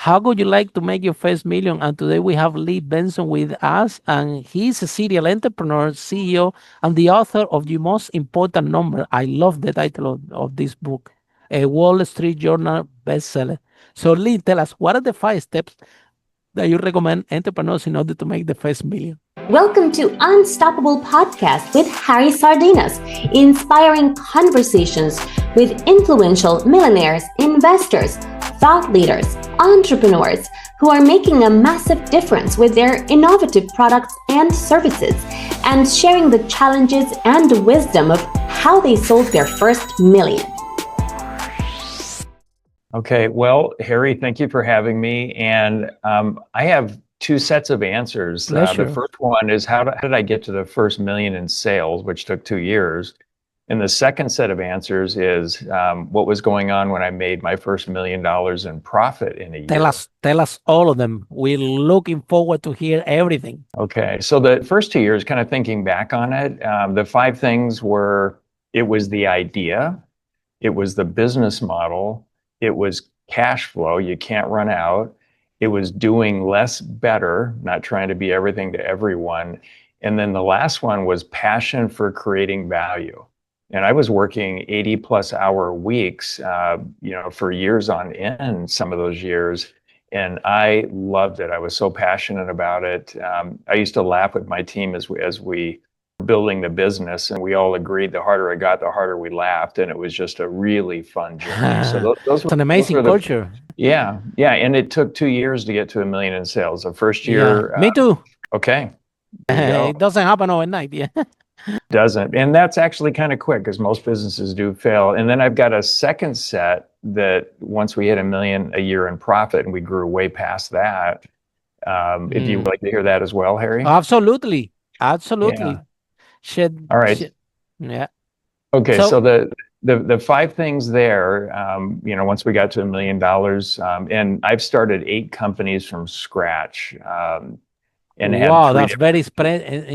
How would you like to make your first million? And today we have Lee Benson with us, and he's a serial entrepreneur, CEO, and the author of The Most Important Number. I love the title of this book, a Wall Street Journal bestseller. So, Lee, tell us, what are the 5 steps that you recommend entrepreneurs in order to make the first million? Welcome to Unstoppable Podcast with Harry Sardinas, inspiring conversations with influential millionaires, investors, thought leaders, entrepreneurs who are making a massive difference with their innovative products and services, and sharing the challenges and wisdom of how they sold their first million. Okay, well, Harry, thank you for having me. And I have 2 sets of answers. The first one is how did I get to the first million in sales, which took 2 years? And the second set of answers is what was going on when I made my first $1 million in profit in a year. Tell us all of them. We're looking forward to hear everything. Okay, so the first 2 years, kind of thinking back on it, the 5 things were, it was the idea, it was the business model, it was cash flow, you can't run out, it was doing less better, not trying to be everything to everyone, and then the last one was passion for creating value. And I was working 80 plus hour weeks, for years on end, some of those years. And I loved it. I was so passionate about it. I used to laugh with my team as we were building the business, and we all agreed the harder it got, the harder we laughed. And it was just a really fun journey. So those it's an amazing culture. Yeah. And it took 2 years to get to $1 million in sales. The first year. Me too. Okay. It doesn't happen overnight. Yeah. Doesn't. And that's actually kind of quick because most businesses do fail. And then I've got a second set that once we hit $1 million a year in profit, and we grew way past that. If you would like to hear that as well, Harry? Absolutely. Yeah. All right. Yeah. Okay. So the 5 things there, once we got to $1 million, and I've started 8 companies from scratch. And wow, that's very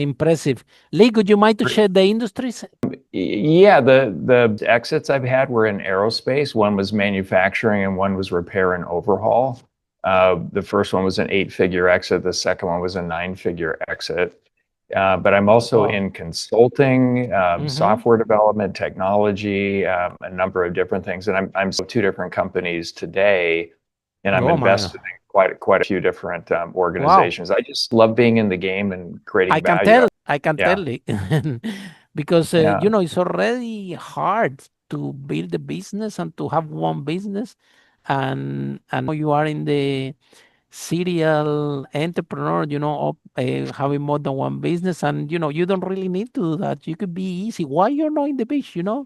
impressive. Lee, could you mind to share the industries? Yeah, the exits I've had were in aerospace. One was manufacturing and one was repair and overhaul. The first one was an 8-figure exit. The second one was a 9-figure exit. But I'm also in consulting, software development, technology, a number of different things. And I'm 2 different companies today, and I'm invested in quite a few different organizations. Wow. I just love being in the game and creating value. I can tell it. Because, it's already hard to build a business and to have one business. And you are in the serial entrepreneur, having more than one business. And, you don't really need to do that. You could be easy. Why you're not in the beach, you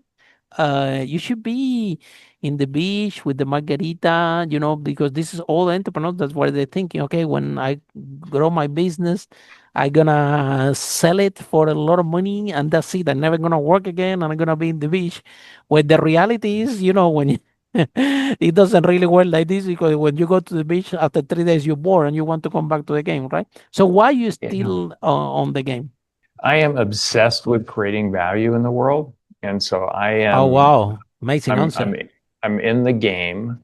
should be in the beach with the margarita, because this is all entrepreneurs. That's what they're thinking. Okay, when I grow my business, I'm gonna sell it for a lot of money, and that's it. I'm never gonna work again, and I'm gonna be in the beach. When the reality is, when it doesn't really work like this, because when you go to the beach after 3 days, you're bored and you want to come back to the game, right? So why are you still on the game? I am obsessed with creating value in the world. And so I am. Oh, wow. Amazing answer. I'm in the game.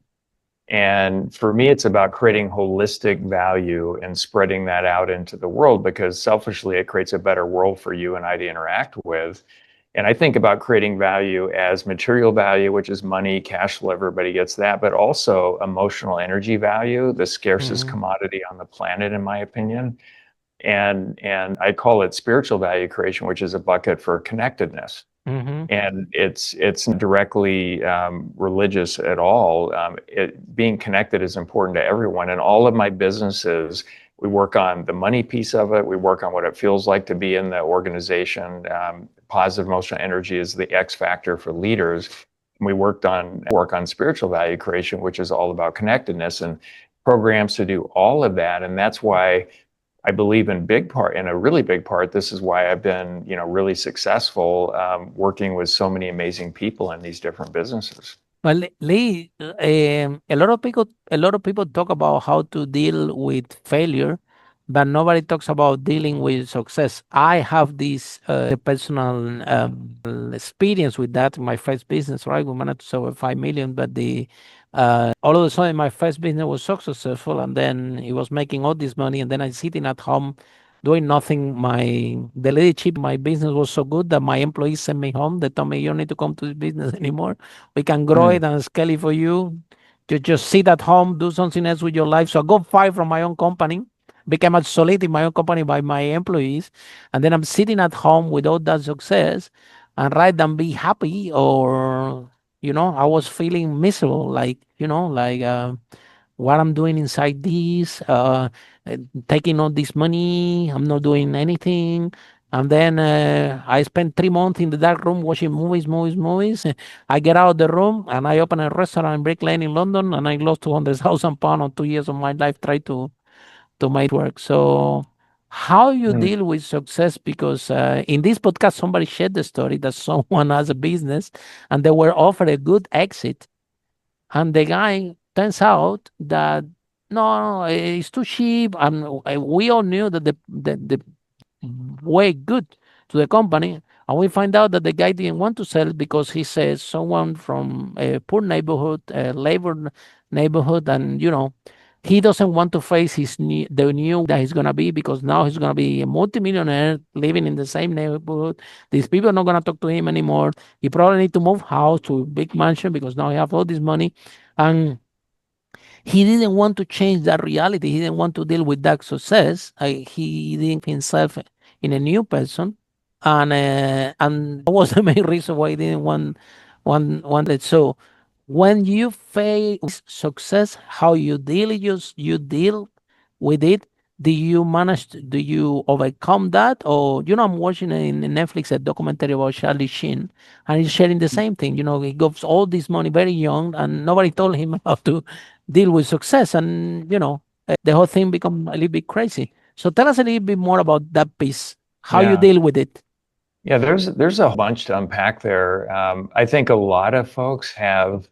And for me, it's about creating holistic value and spreading that out into the world, because selfishly, it creates a better world for you and I to interact with. And I think about creating value as material value, which is money, cash flow, everybody gets that, but also emotional energy value, the scarcest commodity on the planet, in my opinion. And I call it spiritual value creation, which is a bucket for connectedness. And it's not directly religious at all. Being connected is important to everyone. And all of my businesses, we work on the money piece of it. We work on what it feels like to be in the organization. Positive emotional energy is the X factor for leaders. We work on spiritual value creation, which is all about connectedness and programs to do all of that. And that's why I believe in a really big part, this is why I've been, really successful working with so many amazing people in these different businesses. Well, Lee, a lot of people talk about how to deal with failure, but nobody talks about dealing with success. I have this personal experience with that in my first business, right? We managed to sell 5 million, but All of a sudden, my first business was so successful, and then it was making all this money, and then I sitting at home doing nothing. The leadership in my business was so good that my employees sent me home. They told me, "You don't need to come to this business anymore. We can grow Mm, it and scale it for you. You just sit at home, do something else with your life." So I got fired from my own company, became obsolete in my own company by my employees, and then I'm sitting at home with all that success, and rather than be happy, or I was feeling miserable, like what I'm doing inside this, taking all this money, I'm not doing anything. And then I spent 3 months in the dark room watching movies, movies, movies. I get out of the room and I open a restaurant in Brick Lane in London, and I lost 200,000 pounds on 2 years of my life trying to make it work. So, how you mm, deal with success? Because in this podcast, somebody shared the story that someone has a business and they were offered a good exit, and the guy turns out that no, it's too cheap, and we all knew that the way good to the company. And we find out that the guy didn't want to sell because he says someone from a poor neighborhood, a labor neighborhood, and he doesn't want to face the new that he's gonna be, because now he's gonna be a multimillionaire living in the same neighborhood. These people are not gonna talk to him anymore. He probably need to move house to a big mansion because now he have all this money, and he didn't want to change that reality. He didn't want to deal with that success. He didn't himself in a new person, and that was the main reason why he didn't want it. So when you face success, how you deal you deal with it. Do you overcome that? Or I'm watching in Netflix a documentary about Charlie Sheen, and he's sharing the same thing. He got all this money very young, and nobody told him how to deal with success, and the whole thing become a little bit crazy. So tell us a little bit more about that piece, how you yeah. deal with it. Yeah, there's a bunch to unpack there. I think a lot of folks have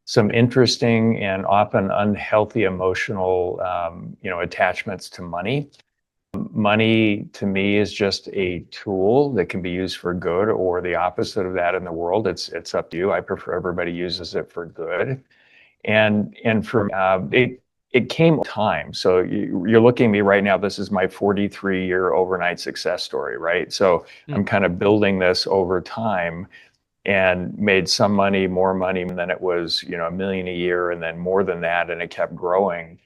some interesting and often unhealthy emotional, attachments to money. Money to me is just a tool that can be used for good or the opposite of that in the world. It's up to you. I prefer everybody uses it for good. And for it came time. So you're looking at me right now. This is my 43-year overnight success story, right? So I'm Mm. kind of building this over time and made some money, more money, and then it was, $1 million a year, and then more than that, and it kept growing.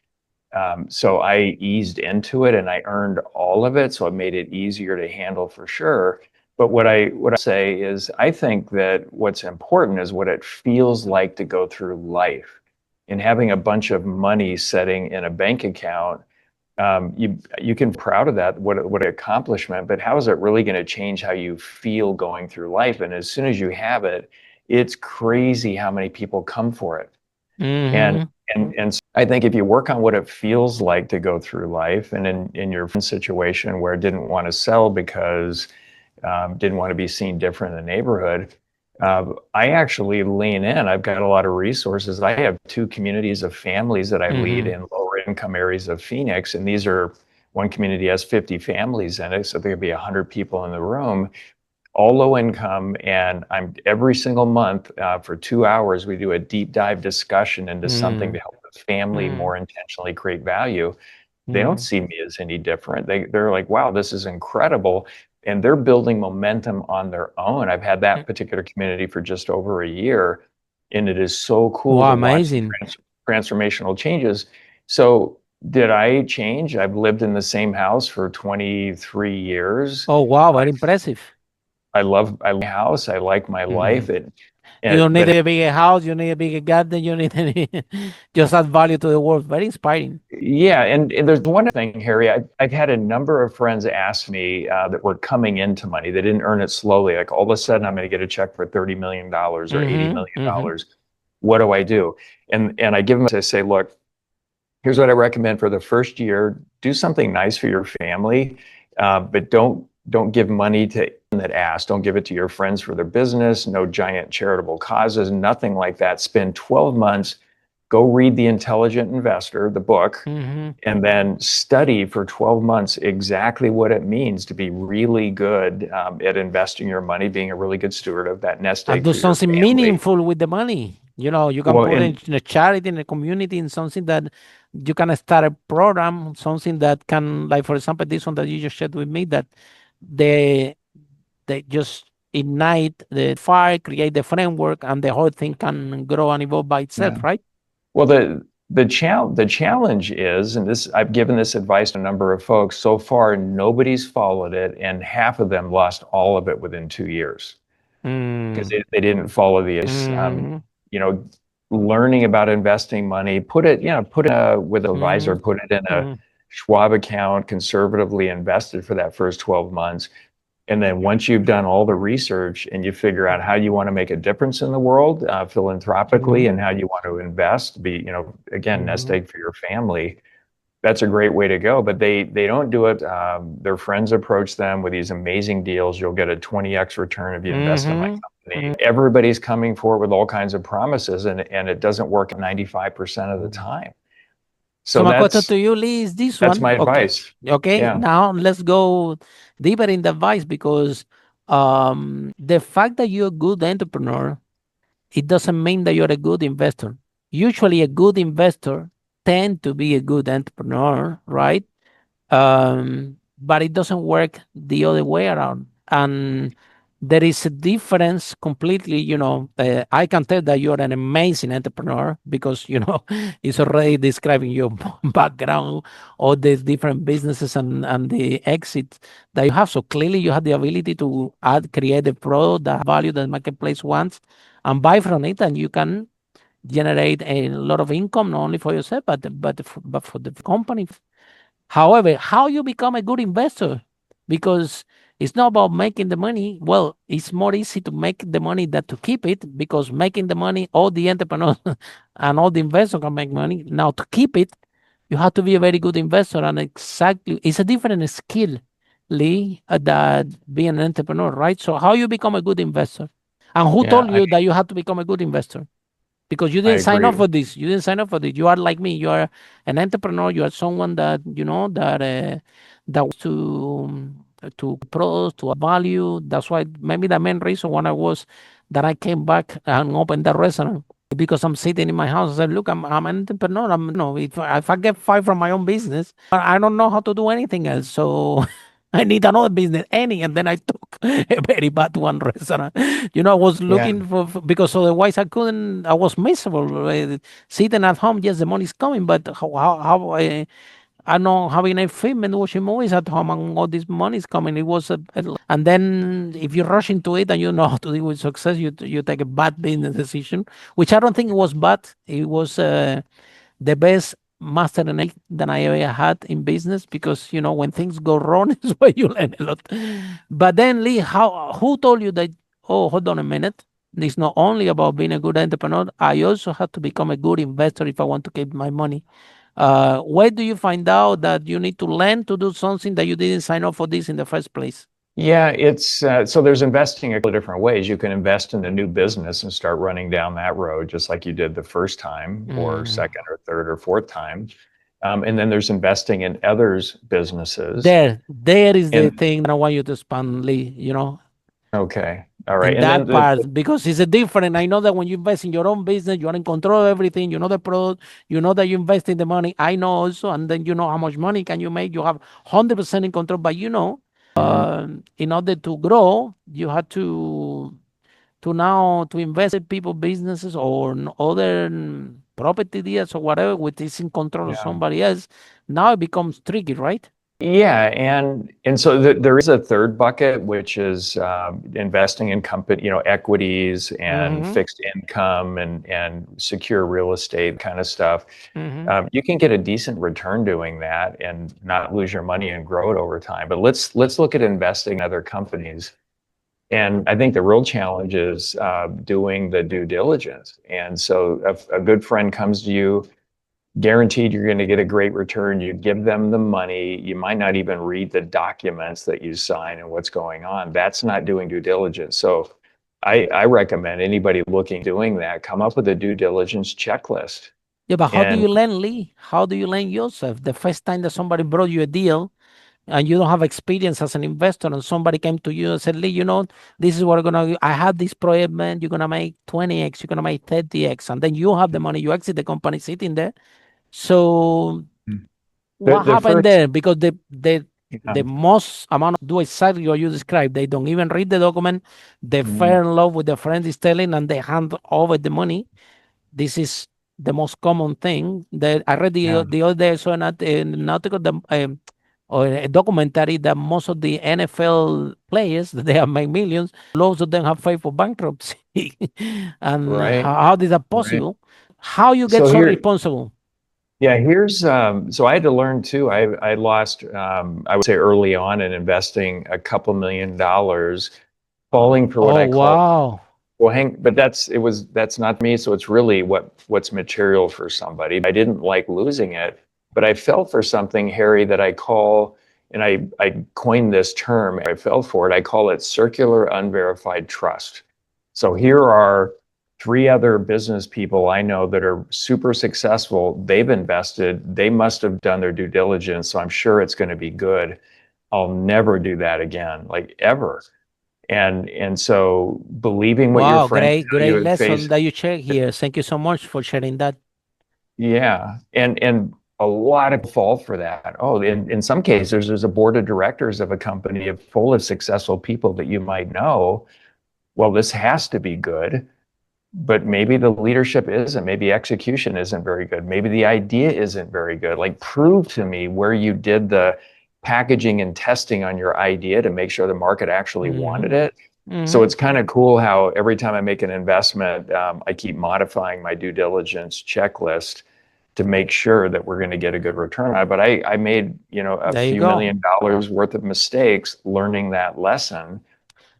So I eased into it and I earned all of it. So it made it easier to handle for sure. But what I say is I think that what's important is what it feels like to go through life. And having a bunch of money sitting in a bank account, you can be proud of that, what an accomplishment, but how is it really going to change how you feel going through life? And as soon as you have it, it's crazy how many people come for it. And Mm-hmm. and I think if you work on what it feels like to go through life, and in your situation where didn't want to sell because didn't want to be seen different in the neighborhood, I actually lean in. I've got a lot of resources. I have 2 communities of families that I lead Mm-hmm. in lower income areas of Phoenix, and these are one community has 50 families in it, so there could be 100 people in the room, all low income, and I'm every single month for 2 hours we do a deep dive discussion into something to help the family Mm-hmm. more intentionally create value. They don't Mm-hmm. see me as any different. They're like, wow, this is incredible, and they're building momentum on their own. I've had that particular community for just over a year, and it is so cool Wow, to watch the amazing. transformational changes. So did I change? I've lived in the same house for 23 years. Oh, wow, very impressive. I love my house. I like my Mm-hmm. life. You don't need But a bigger house, you need a bigger garden, you need any, just add value to the world. Very inspiring. yeah, and there's one thing, Harry. I've had a number of friends ask me that were coming into money. They didn't earn it slowly. Like all of a sudden, I'm going to get a check for $30 million or eighty Mm-hmm. million Mm-hmm. dollars. What do I do? And I give them. I say, look, here's what I recommend for the first year. Do something nice for your family, but don't give money to that ask. Don't give it to your friends for their business. No giant charitable causes. Nothing like that. Spend 12 months. Go read The Intelligent Investor, the book, Mm-hmm. and then study for 12 months exactly what it means to be really good at investing your money, being a really good steward of that nest And egg do for your something family. meaningful with the money. You can Well, put and it in a charity, in a community, in something that you can start a program, something that can, like, for example, this one that you just shared with me, that they they just ignite the fire, create the framework, and the whole thing can grow and evolve by yeah. itself, right? Well, the challenge is, and this I've given this advice to a number of folks. So far, nobody's followed it, and half of them lost all of it within 2 years because Mm. they didn't follow the advice. Mm-hmm. You know, learning about investing money, put it with an Mm-hmm. advisor, put it in a Mm-hmm. Schwab account, conservatively invested for that first 12 months. And then once you've done all the research and you figure out how you want to make a difference in the world philanthropically, and how you want to invest, again, nest Mm-hmm. egg for your family, that's a great way to go. But they don't do it. Their friends approach them with these amazing deals. You'll get a 20x return if you invest in my Mm-hmm. company. Everybody's coming forward with all kinds of promises, and it doesn't work 95% of the time. So So my question to you, Lee, is this that's one. my Okay. advice. Okay. Yeah. Now let's go deeper in the advice, because the fact that you're a good entrepreneur, it doesn't mean that you're a good investor. Usually a good investor tend to be a good entrepreneur, right? But it doesn't work the other way around. And there is a difference completely. I can tell that you're an amazing entrepreneur, because, it's already describing your background, all the different businesses and the exits that you have. So clearly you have the ability to create a product that value that marketplace wants and buy from it, and you can generate a lot of income, not only for yourself, but for the company. However, how you become a good investor? Because it's not about making the money. Well, it's more easy to make the money than to keep it, because making the money, all the entrepreneurs and all the investors can make money. Now, to keep it, you have to be a very good investor. And exactly, it's a different skill, Lee, that being an entrepreneur, right? So, how you become a good investor? And who Yeah. told you that you have to become a good investor? Because you I didn't sign up agree. for this. You didn't sign up for this. You are like me. You are an entrepreneur. You are someone that that wants to products, to add value. That's why maybe the main reason when I was that I came back and opened the restaurant, because I'm sitting in my house. I said, "Look, I'm an entrepreneur. If I get fired from my own business, I don't know how to do anything else. So I need another business, and then I took a very bad one restaurant. I was Yeah. looking because otherwise I couldn't. I was miserable sitting at home. Yes, the money's coming, but how I know having a film and watching movies at home and all this money is coming. It was and then if you rush into it and you know how to deal with success, you take a bad business decision, which I don't think it was bad. It was the best master that I ever had in business, because when things go wrong is where you learn a lot. But then, Lee, who told you that? Oh, hold on a minute. It's not only about being a good entrepreneur. I also have to become a good investor if I want to keep my money. Where do you find out that you need to learn to do something that you didn't sign up for this in the first place? Yeah, it's so there's investing a couple of different ways. You can invest in a new business and start running down that road, just like you did the first time, or Mm. second, or third, or fourth time. And then there's investing in others' businesses. There is the And thing that I want you to expand, Lee. okay, all right. In And then that part, because it's a different. I know that when you invest in your own business, you are in control of everything. You know the product. You know that you invest in the money. I know also, and then you know how much money can you make. You have 100% in control. But Mhm. in order to grow, you have to now to invest in people businesses or other property deals or whatever, which is in control of Yeah. somebody else. Now it becomes tricky, right? Yeah, and so there is a third bucket, which is investing in company, equities and Mm-hmm. fixed income and secure real estate kind of stuff. Mm-hmm. You can get a decent return doing that and not lose your money and grow it over time. But let's look at investing in other companies. And I think the real challenge is doing the due diligence. And so a good friend comes to you, guaranteed you're going to get a great return. You give them the money. You might not even read the documents that you sign and what's going on. That's not doing due diligence. So I recommend anybody looking doing that, come up with a due diligence checklist. Yeah, but how do And you learn, Lee? How do you learn yourself? The first time that somebody brought you a deal, and you don't have experience as an investor, and somebody came to you and said, Lee, this is what I'm gonna do. I have this project, man. You're gonna make 20x, you're gonna make 30x, and then you have the money, you exit the company sitting there. So The what the happened first there? Because the most amount of do exactly what you described. They don't even read the document. They mm, fell in love with the friend is telling, and they hand over the money. This is the most common thing that I read yeah, the other day. I saw an article that, or a documentary that most of the NFL players they have made millions. Lots of them have filed for bankruptcy, and right, how is that right. possible? How you get So so here, responsible? yeah, here's so I had to learn too. I lost I would say early on in investing a couple $1 million falling for what Oh I call wow! well hang but that's not me, so it's really what's material for somebody. I didn't like losing it, but I fell for something, Harry, that I call, and I coined this term, I fell for it. I call it circular unverified trust. So here are three other business people I know that are super successful. They've invested, they must have done their due diligence, so I'm sure it's going to be good. I'll never do that again, like ever. And so believing what your Wow, friends tell great you at lesson face, that you share here. Thank you so much for sharing that. yeah, and a lot of people fall for that. Oh, in some cases, there's a board of directors of a company full of successful people that you might know. Well, this has to be good, but maybe the leadership isn't. Maybe execution isn't very good. Maybe the idea isn't very good. Like, prove to me where you did the packaging and testing on your idea to make sure the market actually Hmm. wanted it. So Hmm. it's kind of cool how every time I make an investment, I keep modifying my due diligence checklist to make sure that we're going to get a good return on it. But I made, a There you few go. $1 million worth of mistakes learning that lesson.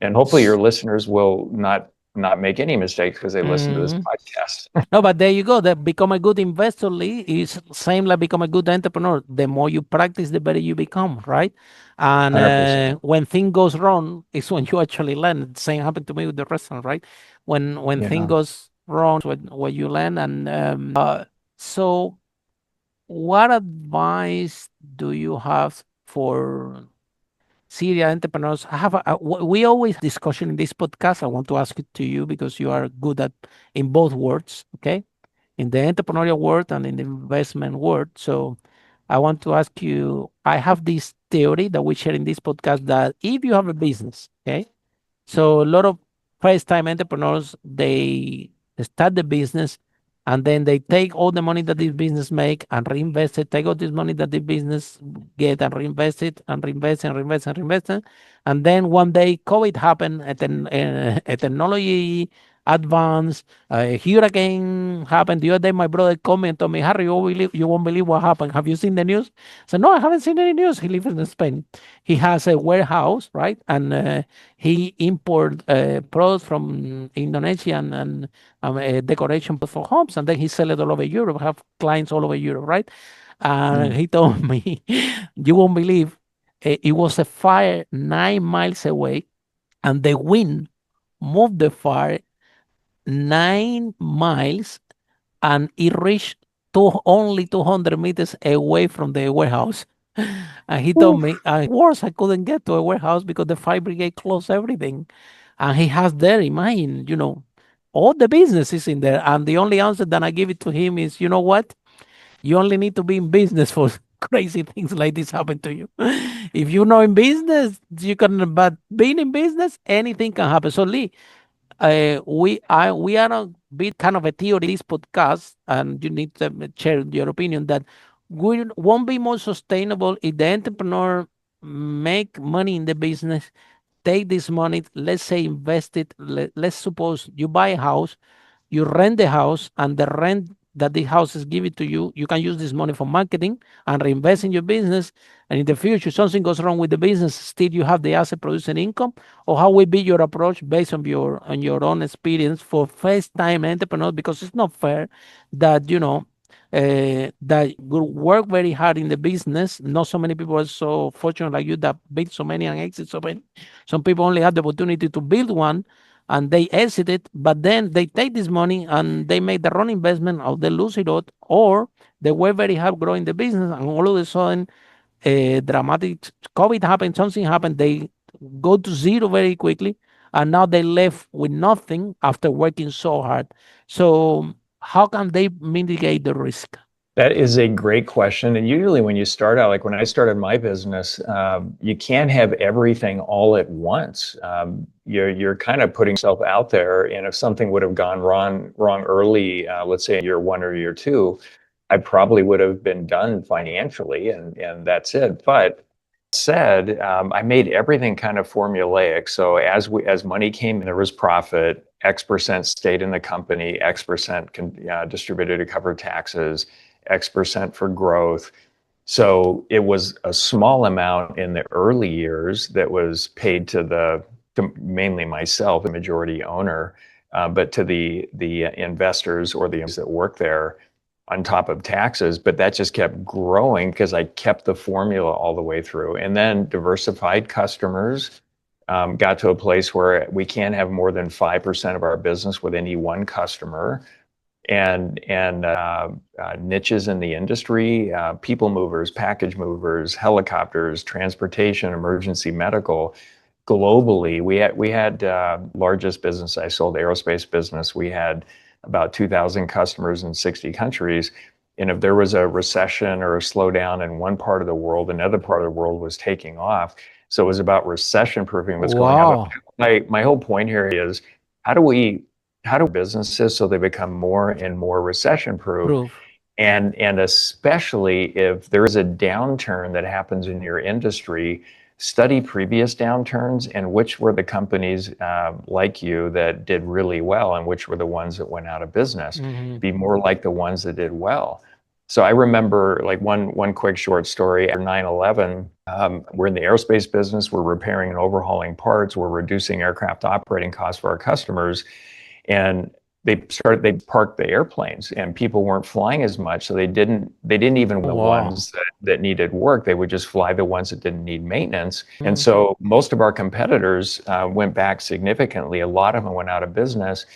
And hopefully S- your listeners will not make any mistakes because they listen to this mhm. podcast. No, but there you go. That become a good investor, Lee, is same like become a good entrepreneur. The more you practice, the better you become, right? And 100%. when thing goes wrong, is when you actually learn. The same happened to me with the restaurant, right? When thing Yeah. goes wrong, when you learn. And so, what advice do you have for serial entrepreneurs? We always discussion in this podcast. I want to ask it to you because you are good at in both words, okay? In the entrepreneurial world and in the investment world. So I want to ask you, I have this theory that we share in this podcast that if you have a business, okay, so a lot of first time entrepreneurs, they start the business and then they take all the money that this business make and reinvest it, take all this money that the business get and reinvest it and reinvest and reinvest and reinvest it. And then one day COVID happened, a technology advance, a hurricane happened. The other day my brother called me and told me, Harry, you won't believe what happened. Have you seen the news? I said, no, I haven't seen any news. He lives in Spain. He has a warehouse, right? And he import products from Indonesia and decoration for homes, and then he sell it all over Europe. Have clients all over Europe, right? And Mm. he told me, you won't believe, it was a fire 9 miles away, and the wind moved the fire 9 miles, and it reached only 200 meters away from the warehouse. And he told me, worse, I couldn't get to a warehouse because the fire brigade closed everything. And he has there, imagine, all the business is in there. And the only answer that I give it to him is, you know what? You only need to be in business for crazy things like this happen to you. If you're not in business, you can, but being in business, anything can happen. So Lee, we are a bit kind of a theory this podcast, and you need to share your opinion that we won't be more sustainable if the entrepreneur make money in the business, take this money, let's say invest it. Let's suppose you buy a house, you rent the house, and the rent that the house is giving to you, you can use this money for marketing and reinvest in your business. And in the future, something goes wrong with the business, still you have the asset producing income. Or how will be your approach based on your own experience for first time entrepreneurs? Because it's not fair that that will work very hard in the business. Not so many people are so fortunate like you that build so many and exit so many. Some people only have the opportunity to build one and they exit it, but then they take this money and they make the wrong investment or they lose it all, or they work very hard growing the business and all of a sudden a dramatic COVID happened, something happened, they go to zero very quickly, and now they left with nothing after working so hard. So how can they mitigate the risk? That is a great question. And usually when you start out, like when I started my business, you can't have everything all at once. You're kind of putting yourself out there. And if something would have gone wrong early, let's say year one or year two, I probably would have been done financially, and that's it. But said, I made everything kind of formulaic. So as money came in, there was profit. X% stayed in the company. X% distributed to cover taxes. X% for growth. So it was a small amount in the early years that was paid to mainly myself, the majority owner, but to the investors or the that work there on top of taxes. But that just kept growing because I kept the formula all the way through. And then diversified customers, got to a place where we can't have more than 5% of our business with any one customer. And niches in the industry, people movers, package movers, helicopters, transportation, emergency medical. Globally, we had largest business I sold, aerospace business. We had about 2,000 customers in 60 countries. And if there was a recession or a slowdown in one part of the world, another part of the world was taking off. So it was about recession proofing what's going on. But my whole point here is how do businesses so they become more and more recession proof? And especially if there is a downturn that happens in your industry, study previous downturns and which were the companies like you that did really well and which were the ones that went out of business. Be more like the ones that did well. So I remember like one quick short story after 9/11, we're in the aerospace business, we're repairing and overhauling parts, we're reducing aircraft operating costs for our customers. And they parked the airplanes and people weren't flying as much. So they didn't even the ones that needed work. They would just fly the ones that didn't need maintenance. And so most of our competitors went back significantly. A lot of them went out of business.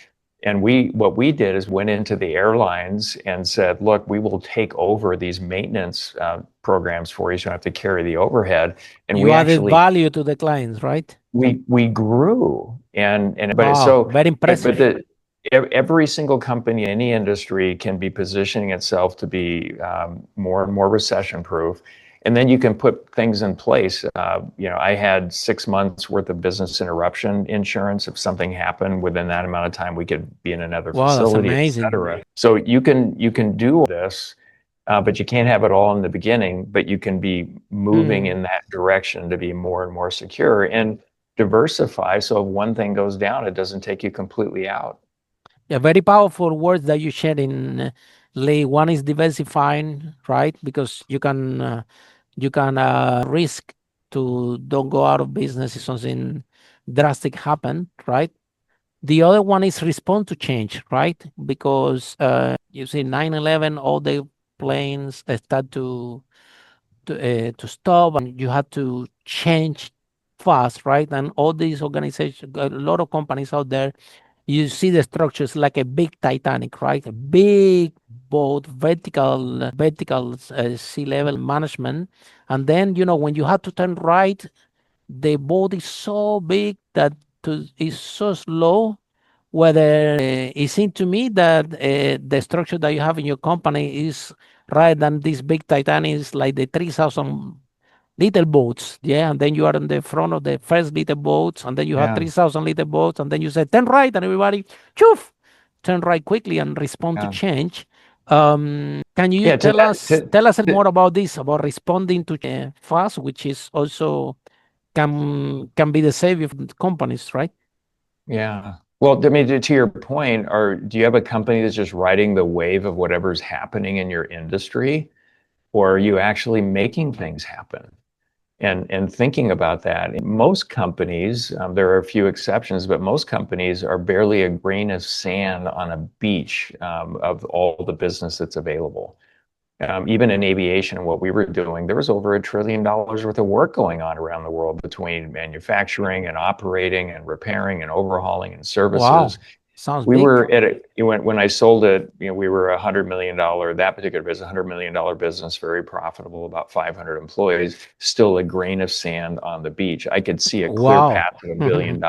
And what we did is went into the airlines and said, look, we will take over these maintenance programs for you. So you don't have to carry the overhead. And you added value to the clients, right? We grew very impressive. But every single company in any industry can be positioning itself to be more and more recession proof. And then you can put things in place. I had 6 months worth of business interruption insurance. If something happened within that amount of time, we could be in another facility, that's amazing. etc. So you can do this, but you can't have it all in the beginning. But you can be moving in that direction to be more and more secure and diversify. So if one thing goes down, it doesn't take you completely out. Yeah, very powerful words that you shared in Lee. One is diversifying, right? Because you can risk to don't go out of business if something drastic happen, right? The other one is respond to change, right? Because you see 9/11, all the planes start to stop, and you had to change fast, right? And all these organizations, a lot of companies out there, you see the structures like a big Titanic, right? A big boat, vertical sea level management. And then, when you have to turn right, the boat is so big that it's so slow. Whether it seems to me that the structure that you have in your company is right than this big Titanic is like the 3,000 little boats, and then you are in the front of the first little boats, and then you have 3,000 little boats, and then you say turn right, and everybody turn right quickly and respond to change. Can you tell us more about this, about responding to fast, which is also can be the savior of companies, right? Yeah. Well, I mean, to your point, do you have a company that's just riding the wave of whatever's happening in your industry, or are you actually making things happen? And thinking about that, most companies, there are a few exceptions, but most companies are barely a grain of sand on a beach of all the business that's available. Even in aviation and what we were doing, there was over $1 trillion worth of work going on around the world between manufacturing and operating and repairing and overhauling and services. Sounds We big. were at when I sold it, we were $100 million, that particular business, $100 million business, very profitable, about 500 employees, still a grain of sand on the beach. I could see a clear Wow. path to $1 billion.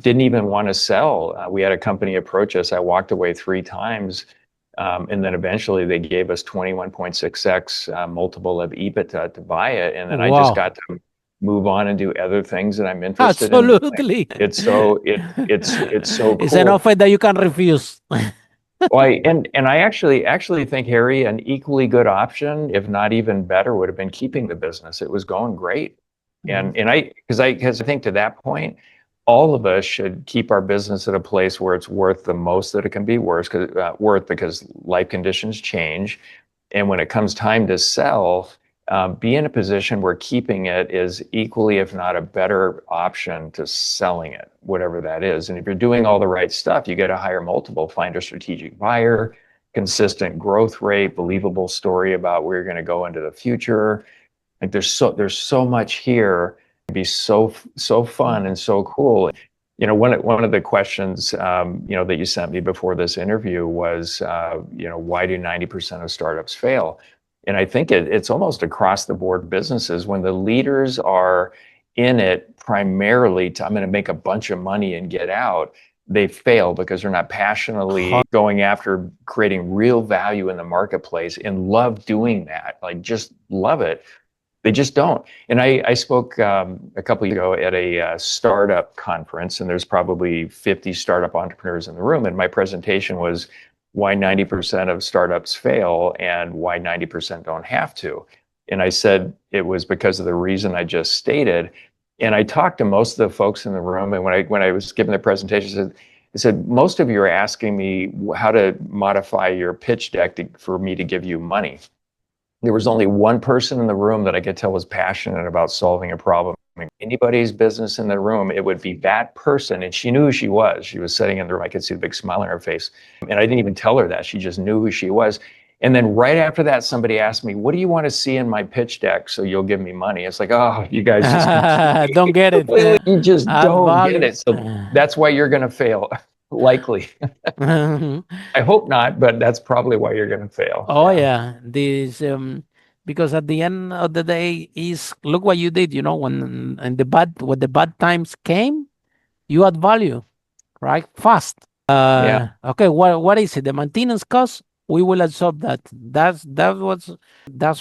Didn't even want to sell. We had a company approach us. I walked away 3 times. And then eventually they gave us 21.6x multiple of EBITDA to buy it. And then I just Wow. got to move on and do other things that I'm interested in doing. Absolutely. It's so It's an cool. offer that you can refuse. Well, and I actually think, Harry, an equally good option, if not even better, would have been keeping the business. It was going great. And because I think to that point, all of us should keep our business at a place where it's worth the most that it can be worth, because life conditions change. And when it comes time to sell, be in a position where keeping it is equally, if not a better option to selling it, whatever that is. And if you're doing all the right stuff, you get a higher multiple, find a strategic buyer, consistent growth rate, believable story about where you're going to go into the future. Like there's so much here. It'd be so fun and so cool. One of the questions that you sent me before this interview was why do 90% of startups fail? And I think it's almost across the board businesses. When the leaders are in it primarily to, I'm going to make a bunch of money and get out, they fail because they're not passionately going after creating real value in the marketplace and love doing that. Like, just love it. They just don't. And I spoke a couple of years ago at a startup conference, and there's probably 50 startup entrepreneurs in the room. And my presentation was why 90% of startups fail and why 90% don't have to. And I said it was because of the reason I just stated. And I talked to most of the folks in the room, and when I was giving the presentation, I said, most of you are asking me how to modify your pitch deck for me to give you money. There was only one person in the room that I could tell was passionate about solving a problem. Anybody's business in the room, it would be that person. And she knew who she was. She was sitting in the room. I could see the big smile on her face. And I didn't even tell her that. She just knew who she was. And then right after that, somebody asked me, what do you want to see in my pitch deck so you'll give me money? It's like, oh, you guys just Don't get it. you just Add don't get value. it. So that's why you're going to fail, likely. I hope not, but that's probably why you're going to fail. Oh yeah, this because at the end of the day is look what you did. When the bad times came, you add value, right? Fast. Yeah. Okay. What is it? The maintenance cost. We will absorb that. That's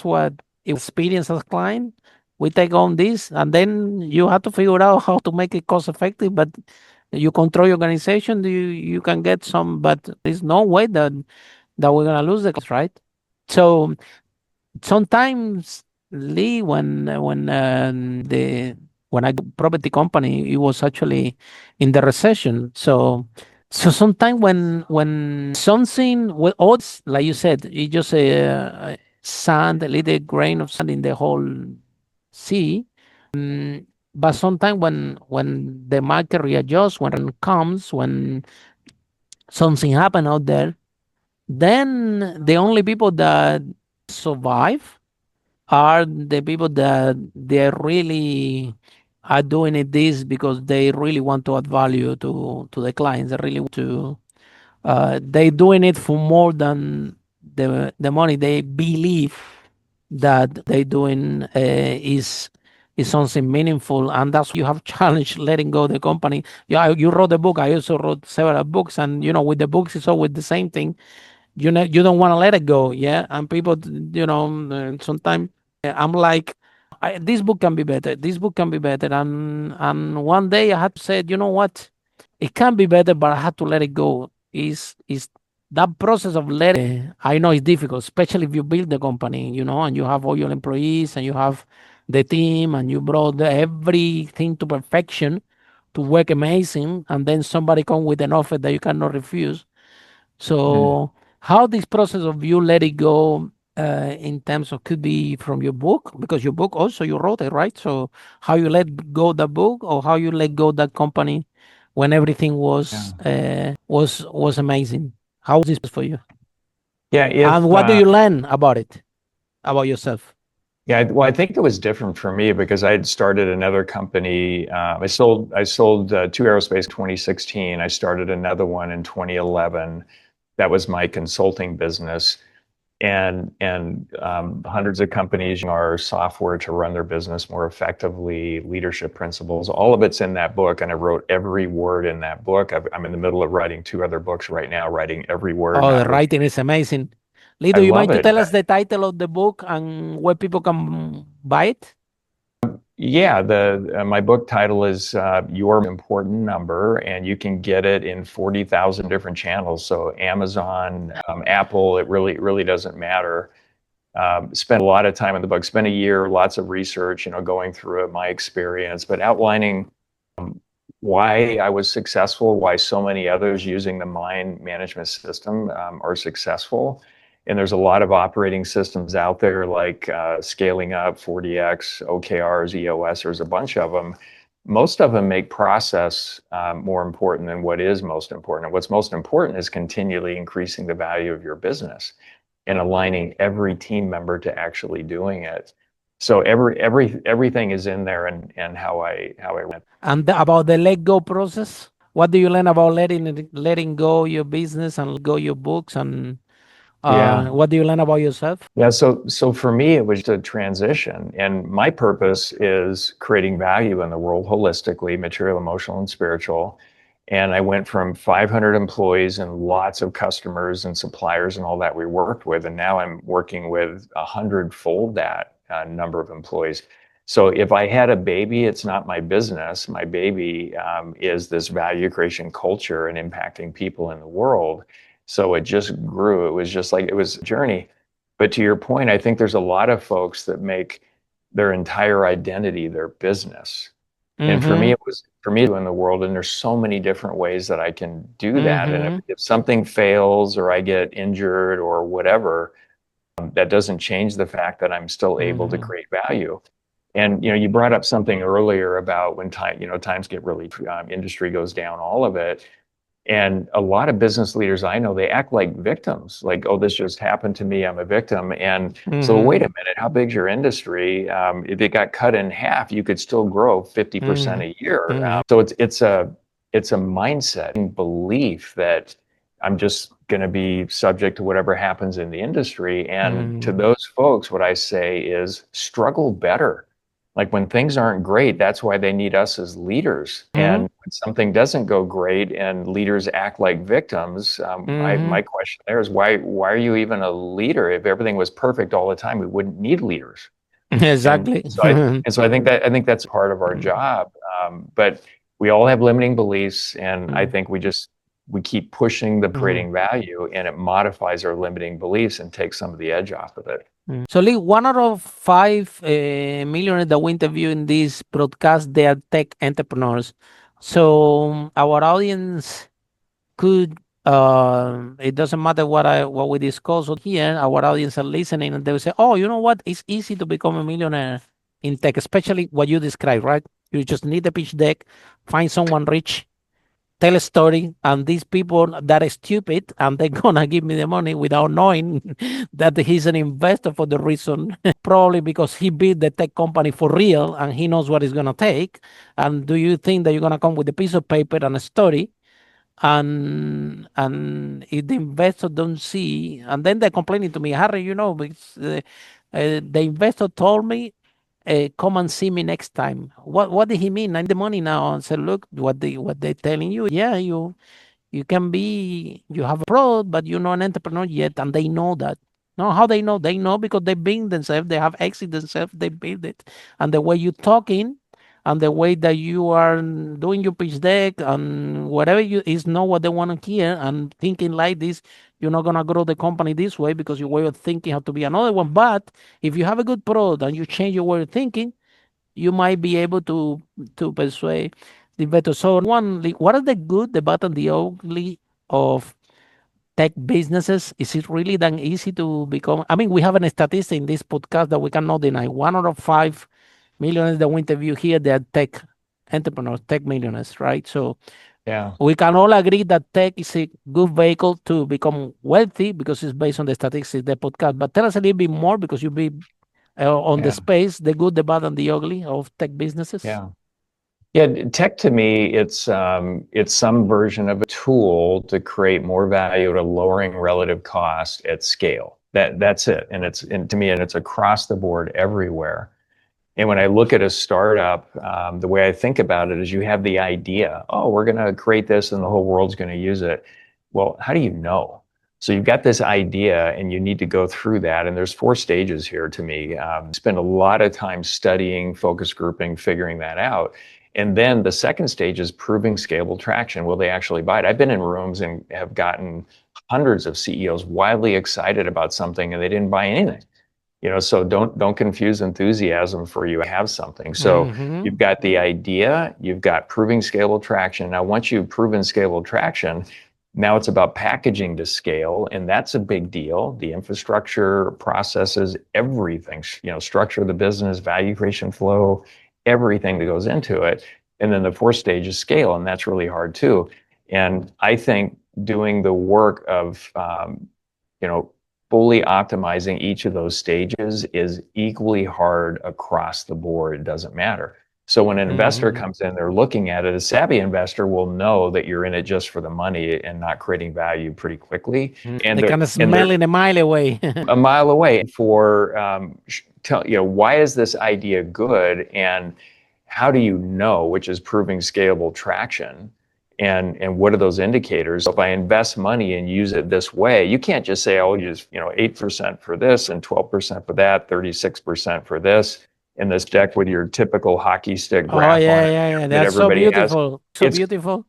what experience as client. We take on this, and then you have to figure out how to make it cost effective. But you control your organization. You can get some, but there's no way that we're gonna lose the class, right? So sometimes, Lee, when I property company, it was actually in the recession. So sometimes when something with odds, like you said, it just sand, a little grain of sand in the whole sea. But sometimes when the market readjusts, when it comes, when something happen out there, then the only people that survive are the people that they really are doing it this because they really want to add value to the clients. They really want to. They doing it for more than the money. They believe that what they doing is something meaningful, and that's why you have challenged letting go of the company. Yeah, you wrote a book. I also wrote several books, and with the books, it's always the same thing. You don't want to let it go, yeah. And people, sometimes I'm like, this book can be better. This book can be better. And one day I had to say, you know what, it can be better, but I had to let it go. Is that process of letting? I know it's difficult, especially if you build the company, and you have all your employees and you have the team and you brought everything to perfection to work amazing, and then somebody come with an offer that you cannot refuse. Mm. So how this process of you let it go in terms of could be from your book, because your book also you wrote it, right? So how you let go the book or how you let go that company when everything Yeah. was amazing. How was this for you? Yeah. And If what do you learn about it, about yourself? Yeah, well, I think it was different for me because I had started another company. I sold two aerospace in 2016. I started another one in 2011. That was my consulting business, and hundreds of companies using our software to run their business more effectively, leadership principles. All of it's in that book, and I wrote every word in that book. I'm in the middle of writing two other books right now, writing every word, Oh, the not repeat. writing is amazing. Lee, I do you love mind to it. tell us the title of the book and where people can buy it? Yeah, the my book title is Your Important Number, and you can get it in 40,000 different channels. So Amazon, Apple, it really doesn't matter. Spent a lot of time in the book, spent a year, lots of research, going through it, my experience, but outlining why I was successful, why so many others using the mind management system are successful. And there's a lot of operating systems out there like Scaling Up, 40X, OKRs, EOS, there's a bunch of them. Most of them make process more important than what is most important. And what's most important is continually increasing the value of your business and aligning every team member to actually doing it. So everything is in there, and how I went. And about the let go process, what do you learn about letting go your business and let go your books, and Yeah. what do you learn about yourself? Yeah, so for me, it was a transition, and my purpose is creating value in the world holistically, material, emotional, and spiritual. And I went from 500 employees and lots of customers and suppliers and all that we worked with, and now I'm working with 100-fold that number of employees. So if I had a baby, it's not my business. My baby is this value creation culture and impacting people in the world. So it just grew. It was just like it was a journey. But to your point, I think there's a lot of folks that make their entire identity their business. And for me, Mm-hmm. it was for me in the world, and there's so many different ways that I can do that. And Mm-hmm. if something fails or I get injured or whatever, that doesn't change the fact that I'm still able to Mm-hmm. create value. And you brought up something earlier about when times get really industry goes down, all of it. And a lot of business leaders I know, they act like victims, like, oh, this just happened to me, I'm a victim. And so, wait a Mm-hmm. minute, how big's your industry? If it got cut in half, you could still grow 50% Mm-hmm. a year. Mm-hmm. So it's a mindset and belief that I'm just going to be subject to whatever happens in the industry. And to those folks, what I say is struggle better. Like when things aren't great, that's why they need us as leaders. And Mm-hmm. when something doesn't go great and leaders act like victims, Mm-hmm. my question there is why are you even a leader? If everything was perfect all the time, we wouldn't need leaders. And Exactly. so I think that's part of our job. But we all have limiting beliefs, and I think we keep pushing the Mm-hmm. creating value, and it modifies our limiting beliefs and takes some of the edge off of it. So, Lee, one out of five millionaires that we interview in this broadcast, they are tech entrepreneurs. So, our audience could, it doesn't matter what we discuss here, our audience are listening and they will say, oh, you know what? It's easy to become a millionaire in tech, especially what you described, right? You just need a pitch deck, find someone rich, tell a story, and these people that are stupid and they're gonna give me the money without knowing that he's an investor for the reason probably because he built the tech company for real and he knows what it's gonna take. And do you think that you're gonna come with a piece of paper and a story, and if the investor don't see, and then they're complaining to me, Harry, because the investor told me, come and see me next time. What did he mean? I need the money now. And said, look, what they're telling you, yeah, you can be, you have a product, but you're not an entrepreneur yet, and they know that. No, how they know? They know because they build themselves, they have exit themselves, they build it. And the way you talking and the way that you are doing your pitch deck and whatever you is not what they want to hear, and thinking like this, you're not gonna grow the company this way because your way of thinking have to be another one. But if you have a good product and you change your way of thinking, you might be able to persuade the investor. So one, what are the good, the bad, and the ugly of tech businesses? Is it really that easy to become? I mean, we have a statistic in this podcast that we cannot deny. One out of five millionaires that we interview here, they are tech entrepreneurs, tech millionaires, right? So Yeah. we can all agree that tech is a good vehicle to become wealthy because it's based on the statistics, the podcast. But tell us a little bit more because you've been on the Yeah. space, the good, the bad, and the ugly of tech businesses? Yeah. Yeah, tech to me, it's some version of a tool to create more value at a lowering relative cost at scale. That's it. And to me, and it's across the board everywhere. And when I look at a startup, the way I think about it is you have the idea, oh, we're going to create this and the whole world's going to use it. Well, how do you know? So you've got this idea and you need to go through that. And there's 4 stages here to me. Spend a lot of time studying, focus grouping, figuring that out. And then the second stage is proving scalable traction. Will they actually buy it? I've been in rooms and have gotten hundreds of CEOs wildly excited about something and they didn't buy anything. So don't confuse enthusiasm for you have something. So Mm-hmm. you've got the idea, you've got proving scalable traction. Now, once you've proven scalable traction, now it's about packaging to scale, and that's a big deal. The infrastructure, processes, everything, structure of the business, value creation flow, everything that goes into it. And then the fourth stage is scale, and that's really hard too. And I think doing the work of, fully optimizing each of those stages is equally hard across the board. It doesn't matter. So when an investor Mm-hmm. comes in, they're looking at it. A savvy investor will know that you're in it just for the money and not creating value pretty quickly. And They they're can smell it a mile away. a mile away for why is this idea good and how do you know, which is proving scalable traction, and what are those indicators? So if I invest money and use it this way, you can't just say I'll use 8% for this and 12% for that, 36% for this in this deck with your typical hockey stick Oh graph on yeah, it yeah, yeah. that That's so everybody has. beautiful. So It's beautiful.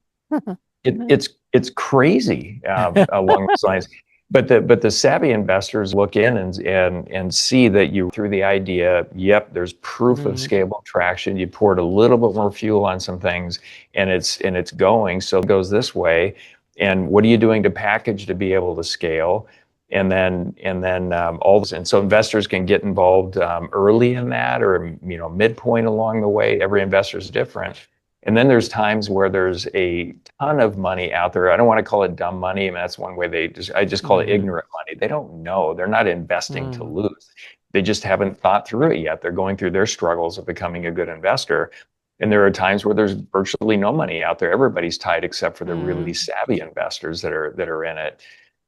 it's crazy along those lines. But the savvy investors look in and see that you through the idea, yep, there's proof of scalable traction. You poured a little bit more fuel on some things, and it's going. So it goes this way. And what are you doing to package to be able to scale? And then all this, and so investors can get involved early in that, or midpoint along the way. Every investor is different. And then there's times where there's a ton of money out there. I don't want to call it dumb money. I mean, that's one way I just call it ignorant money. They don't know. They're not investing to lose. They just haven't thought through it yet. They're going through their struggles of becoming a good investor. And there are times where there's virtually no money out there. Everybody's tied except for the really savvy investors that are in it.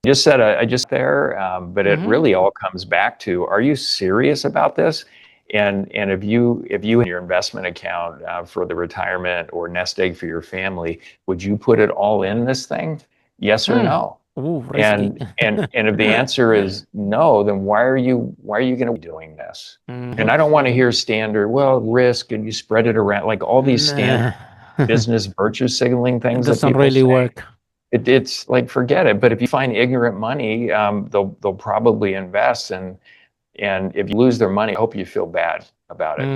I just there, but it really all comes back to: are you serious about this? And if you in your investment account for the retirement or nest egg for your family, would you put it all in this thing? Yes or no? Ooh, risky. And if the answer is no, then why are you going to be doing this? And I don't want to hear standard, well, risk, and you spread it around, like all these standard business virtue signaling It things that doesn't people really say. work. It's like, forget it. But if you find ignorant money, they'll probably invest, and if you lose their money, I hope you feel bad about it.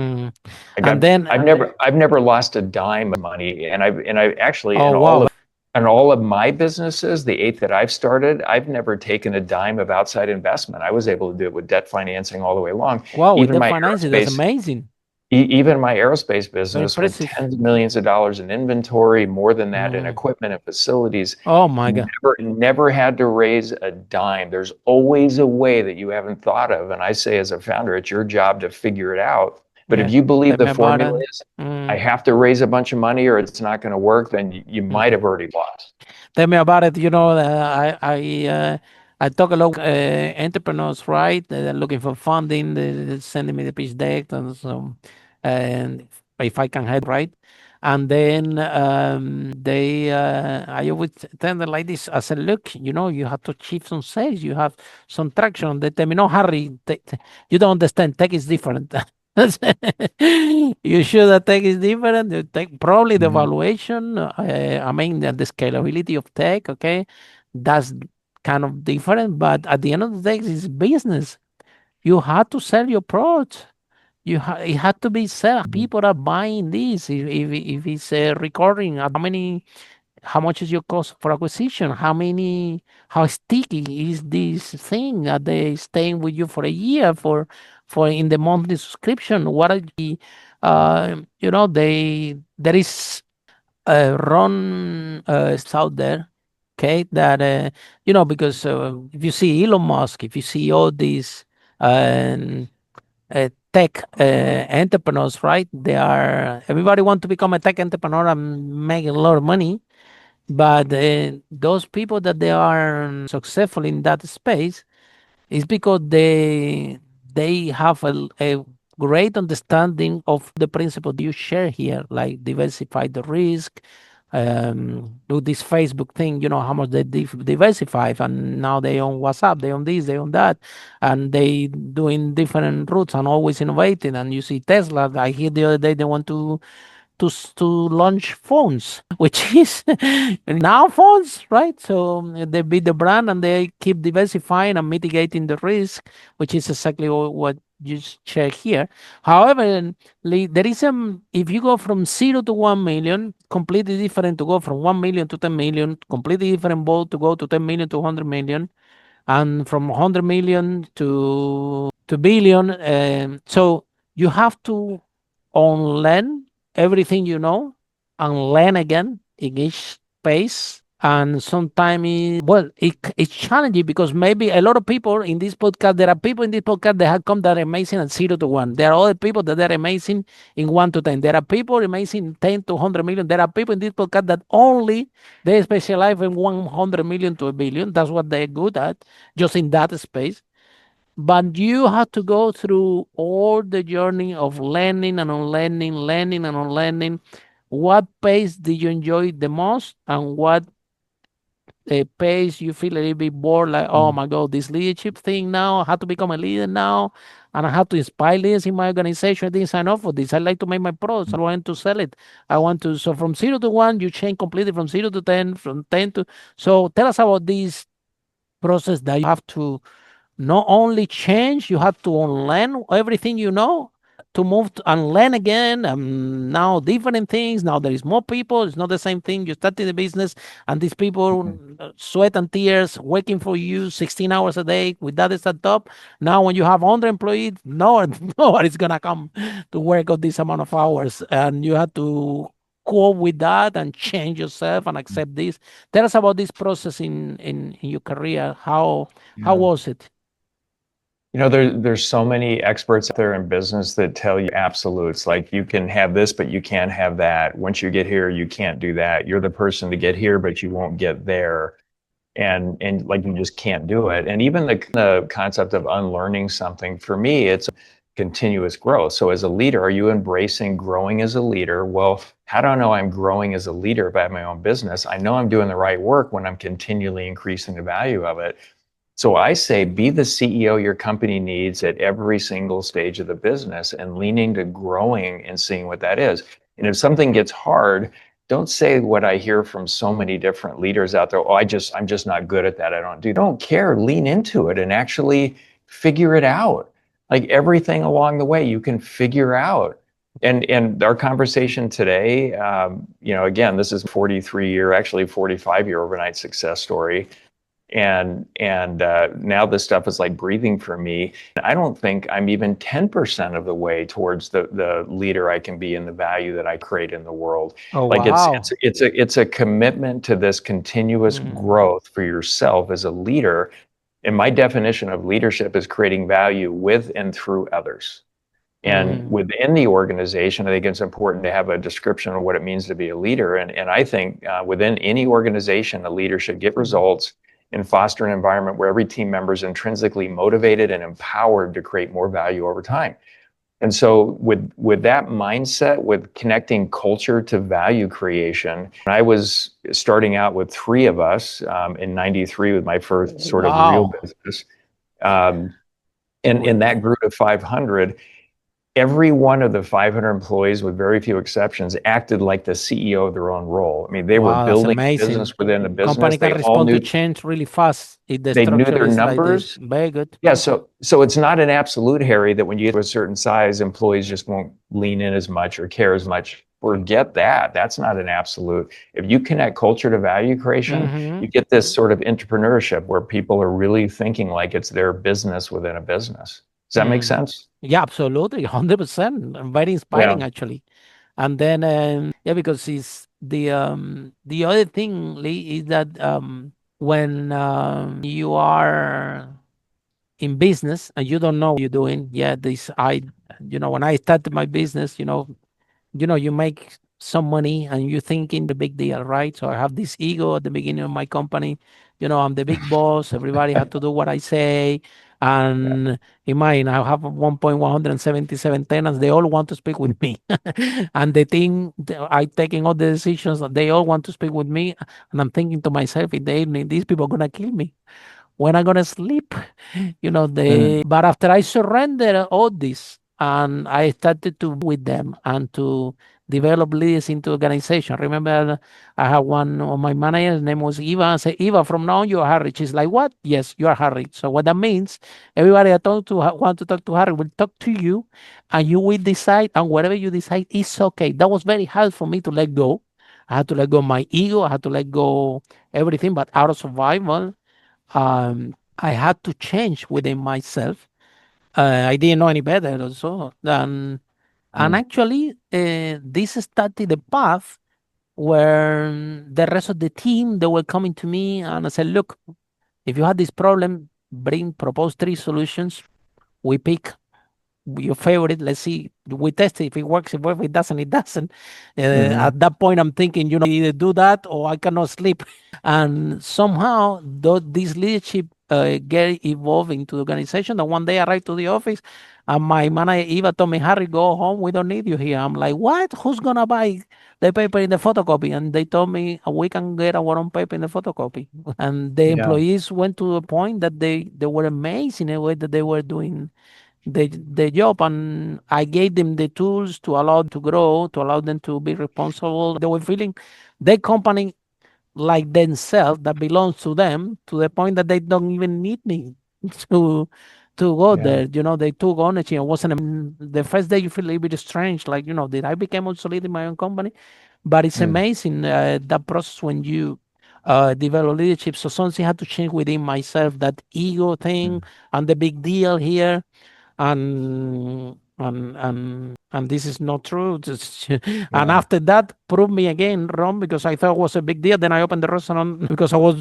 Like And then, I've never lost a dime of money, and I actually oh wow, in all of my businesses, the 8 that I've started, I've never taken a dime of outside investment. I was able to do it with debt financing all the way along. wow, with Even the my financing, that's aerospace, amazing. even my aerospace Very business with impressive. tens of millions of dollars in inventory, more than that in Mm. equipment and facilities, Oh my God. never had to raise a dime. There's always a way that you haven't thought of. And I say, as a founder, it's your job to figure it out. But if Yeah. you believe Tell the me about formula it. is, I have to raise a bunch of money or it's not going to work, then you might have already lost. Tell me about it. I talk a lot with entrepreneurs, right? They're looking for funding. They're sending me the pitch deck, and so, and if I can help, right? And then I always tell them like this. I said, look, you have to achieve some sales. You have some traction. They tell me, no, Harry, you don't understand. Tech is different. You sure that tech is different? The tech, probably the Mhm. valuation, I mean, the scalability of tech, okay, that's kind of different. But at the end of the day, it's business. You have to sell your product. It had to be sell. People are buying this. If it's recording, how much is your cost for acquisition? How sticky is this thing? Are they staying with you for a year, for in the monthly subscription? What are there is run out there, okay, that because if you see Elon Musk, if you see all these, um, tech entrepreneurs, right? They are everybody want to become a tech entrepreneur and make a lot of money, but those people that they are successful in that space is because they have a great understanding of the principle that you share here, like diversify the risk, do this Facebook thing, how much they diversify, and now they own WhatsApp, they own this, they own that, and they doing different routes and always innovating. And you see Tesla, I hear the other day they want to launch phones, which is now phones, right? So they be the brand and they keep diversifying and mitigating the risk, which is exactly what you check here. However, there is if you go from 0 to 1 million, completely different to go from 1 million to 10 million, completely different ball to go to 10 million to 100 million, and from 100 million to billion. So you have to unlearn everything you know and learn again in each space. And sometimes, it's challenging because maybe a lot of people in this podcast, there are people in this podcast that have come that are amazing at 0 to 1. There are other people that are amazing in 1 to 10. There are people amazing 10 to 100 million. There are people in this podcast that only they specialize in 100 million to a billion. That's what they're good at, just in that space. But you have to go through all the journey of learning and unlearning, learning and unlearning. What pace do you enjoy the most, and what pace you feel a little bit bored? Like, oh my God, this leadership thing now, I have to become a leader now, and I have to inspire leaders in my organization. I didn't sign up for this. I like to make my products. I want to sell it. I want to. So from 0 to 1, you change completely from 0 to 10, from 10 to. So tell us about this process that you have to not only change, you have to unlearn everything you know to move to unlearn again. Now different things. Now there is more people. It's not the same thing. You started the business, and these people sweat and tears working for you 16 hours a day with that startup. Now when you have 100 employees, no, nobody's gonna come to work on this amount of hours, and you have to cope with that and change yourself and accept this. Tell us about this process in your career. How Yeah. was it? There's so many experts out there in business that tell you absolutes, like you can have this, but you can't have that. Once you get here, you can't do that. You're the person to get here, but you won't get there. And like you just can't do it. And even the concept of unlearning something, for me, it's continuous growth. So as a leader, are you embracing growing as a leader? Well, how do I know I'm growing as a leader if I have my own business? I know I'm doing the right work when I'm continually increasing the value of it. So I say be the CEO your company needs at every single stage of the business and leaning to growing and seeing what that is. And if something gets hard, don't say what I hear from so many different leaders out there. Oh, I'm just not good at that. I don't do. Don't care. Lean into it and actually figure it out. Like everything along the way, you can figure out. And our conversation today, again, this is 43-year, actually 45-year overnight success story. And now this stuff is like breathing for me. I don't think I'm even 10% of the way towards the leader I can be and the value that I create in the world. Oh, Like wow. it's a commitment to this continuous growth for yourself as a leader. And my definition of leadership is creating value with and through others. And within the organization, I think it's important to have a description of what it means to be a leader. And I think within any organization, a leader should get results and foster an environment where every team member is intrinsically motivated and empowered to create more value over time. And so with that mindset, with connecting culture to value creation, I was starting out with 3 of us in 93 with my first sort of real Wow. business. And that grew to 500. Every one of the 500 employees, with very few exceptions, acted like the CEO of their own role. I mean, they were Wow, that's building a amazing. business within a business. Company can respond to change really fast if the They knew structure their is like this. numbers. Very good. Yeah, so it's not an absolute, Harry, that when you get to a certain size, employees just won't lean in as much or care as much. Forget that. That's not an absolute. If you connect culture to value creation, you get this sort of entrepreneurship where people are really thinking like it's their business within a business. Does that make sense? Yeah, absolutely. 100%. Very Yeah. inspiring, actually. And then, yeah, because it's the other thing, Lee, is that when you are in business and you don't know what you're doing. Yeah, when I started my business, you make some money and you thinking the big deal, right? So I have this ego at the beginning of my company. I'm the big boss. Everybody had to do what I say. Yeah. And imagine I have 1,177 tenants. They all want to speak with me. And the thing, I taking all the decisions. They all want to speak with me. And I'm thinking to myself in the evening, these people are going to kill me. When I'm going to sleep? Mm. But after I surrendered all this and I started to with them and to develop leaders into organization. Remember, I had one of my managers, name was Eva. I said, Eva, from now on you're Harry. She's like, what? Yes, you are Harry. So what that means, everybody I talk to want to talk to Harry will talk to you and you will decide, and whatever you decide is okay. That was very hard for me to let go. I had to let go my ego. I had to let go everything, but out of survival, I had to change within myself. I didn't know any better also. And Mm. actually, this started the path where the rest of the team, they were coming to me and I said, look, if you had this problem, propose 3 solutions. We pick your favorite. Let's see. We test it. If it works, it works. If it doesn't, it doesn't. Mm-hmm. At that point, I'm thinking, either do that or I cannot sleep. And somehow, this leadership get evolved into the organization. And one day I arrived to the office and my manager Eva told me, Harry, go home. We don't need you here. I'm like, what? Who's going to buy the paper in the photocopy? And they told me, we can get our own paper in the photocopy. And the Yeah. employees went to a point that they were amazed in the way that they were doing the job, and I gave them the tools to allow them to grow, to allow them to be responsible. They were feeling their company like themselves, that belongs to them, to the point that they don't even need me to go Yeah. there. They took ownership. It wasn't the first day you feel a little bit strange, like, did I become obsolete in my own company? But it's Mm. amazing, that process when you develop leadership. So something had to change within myself, that ego thing Mm. and the big deal here, and this is not true. And Yeah. after that, proved me again wrong, because I thought it was a big deal. Then I opened the restaurant because I was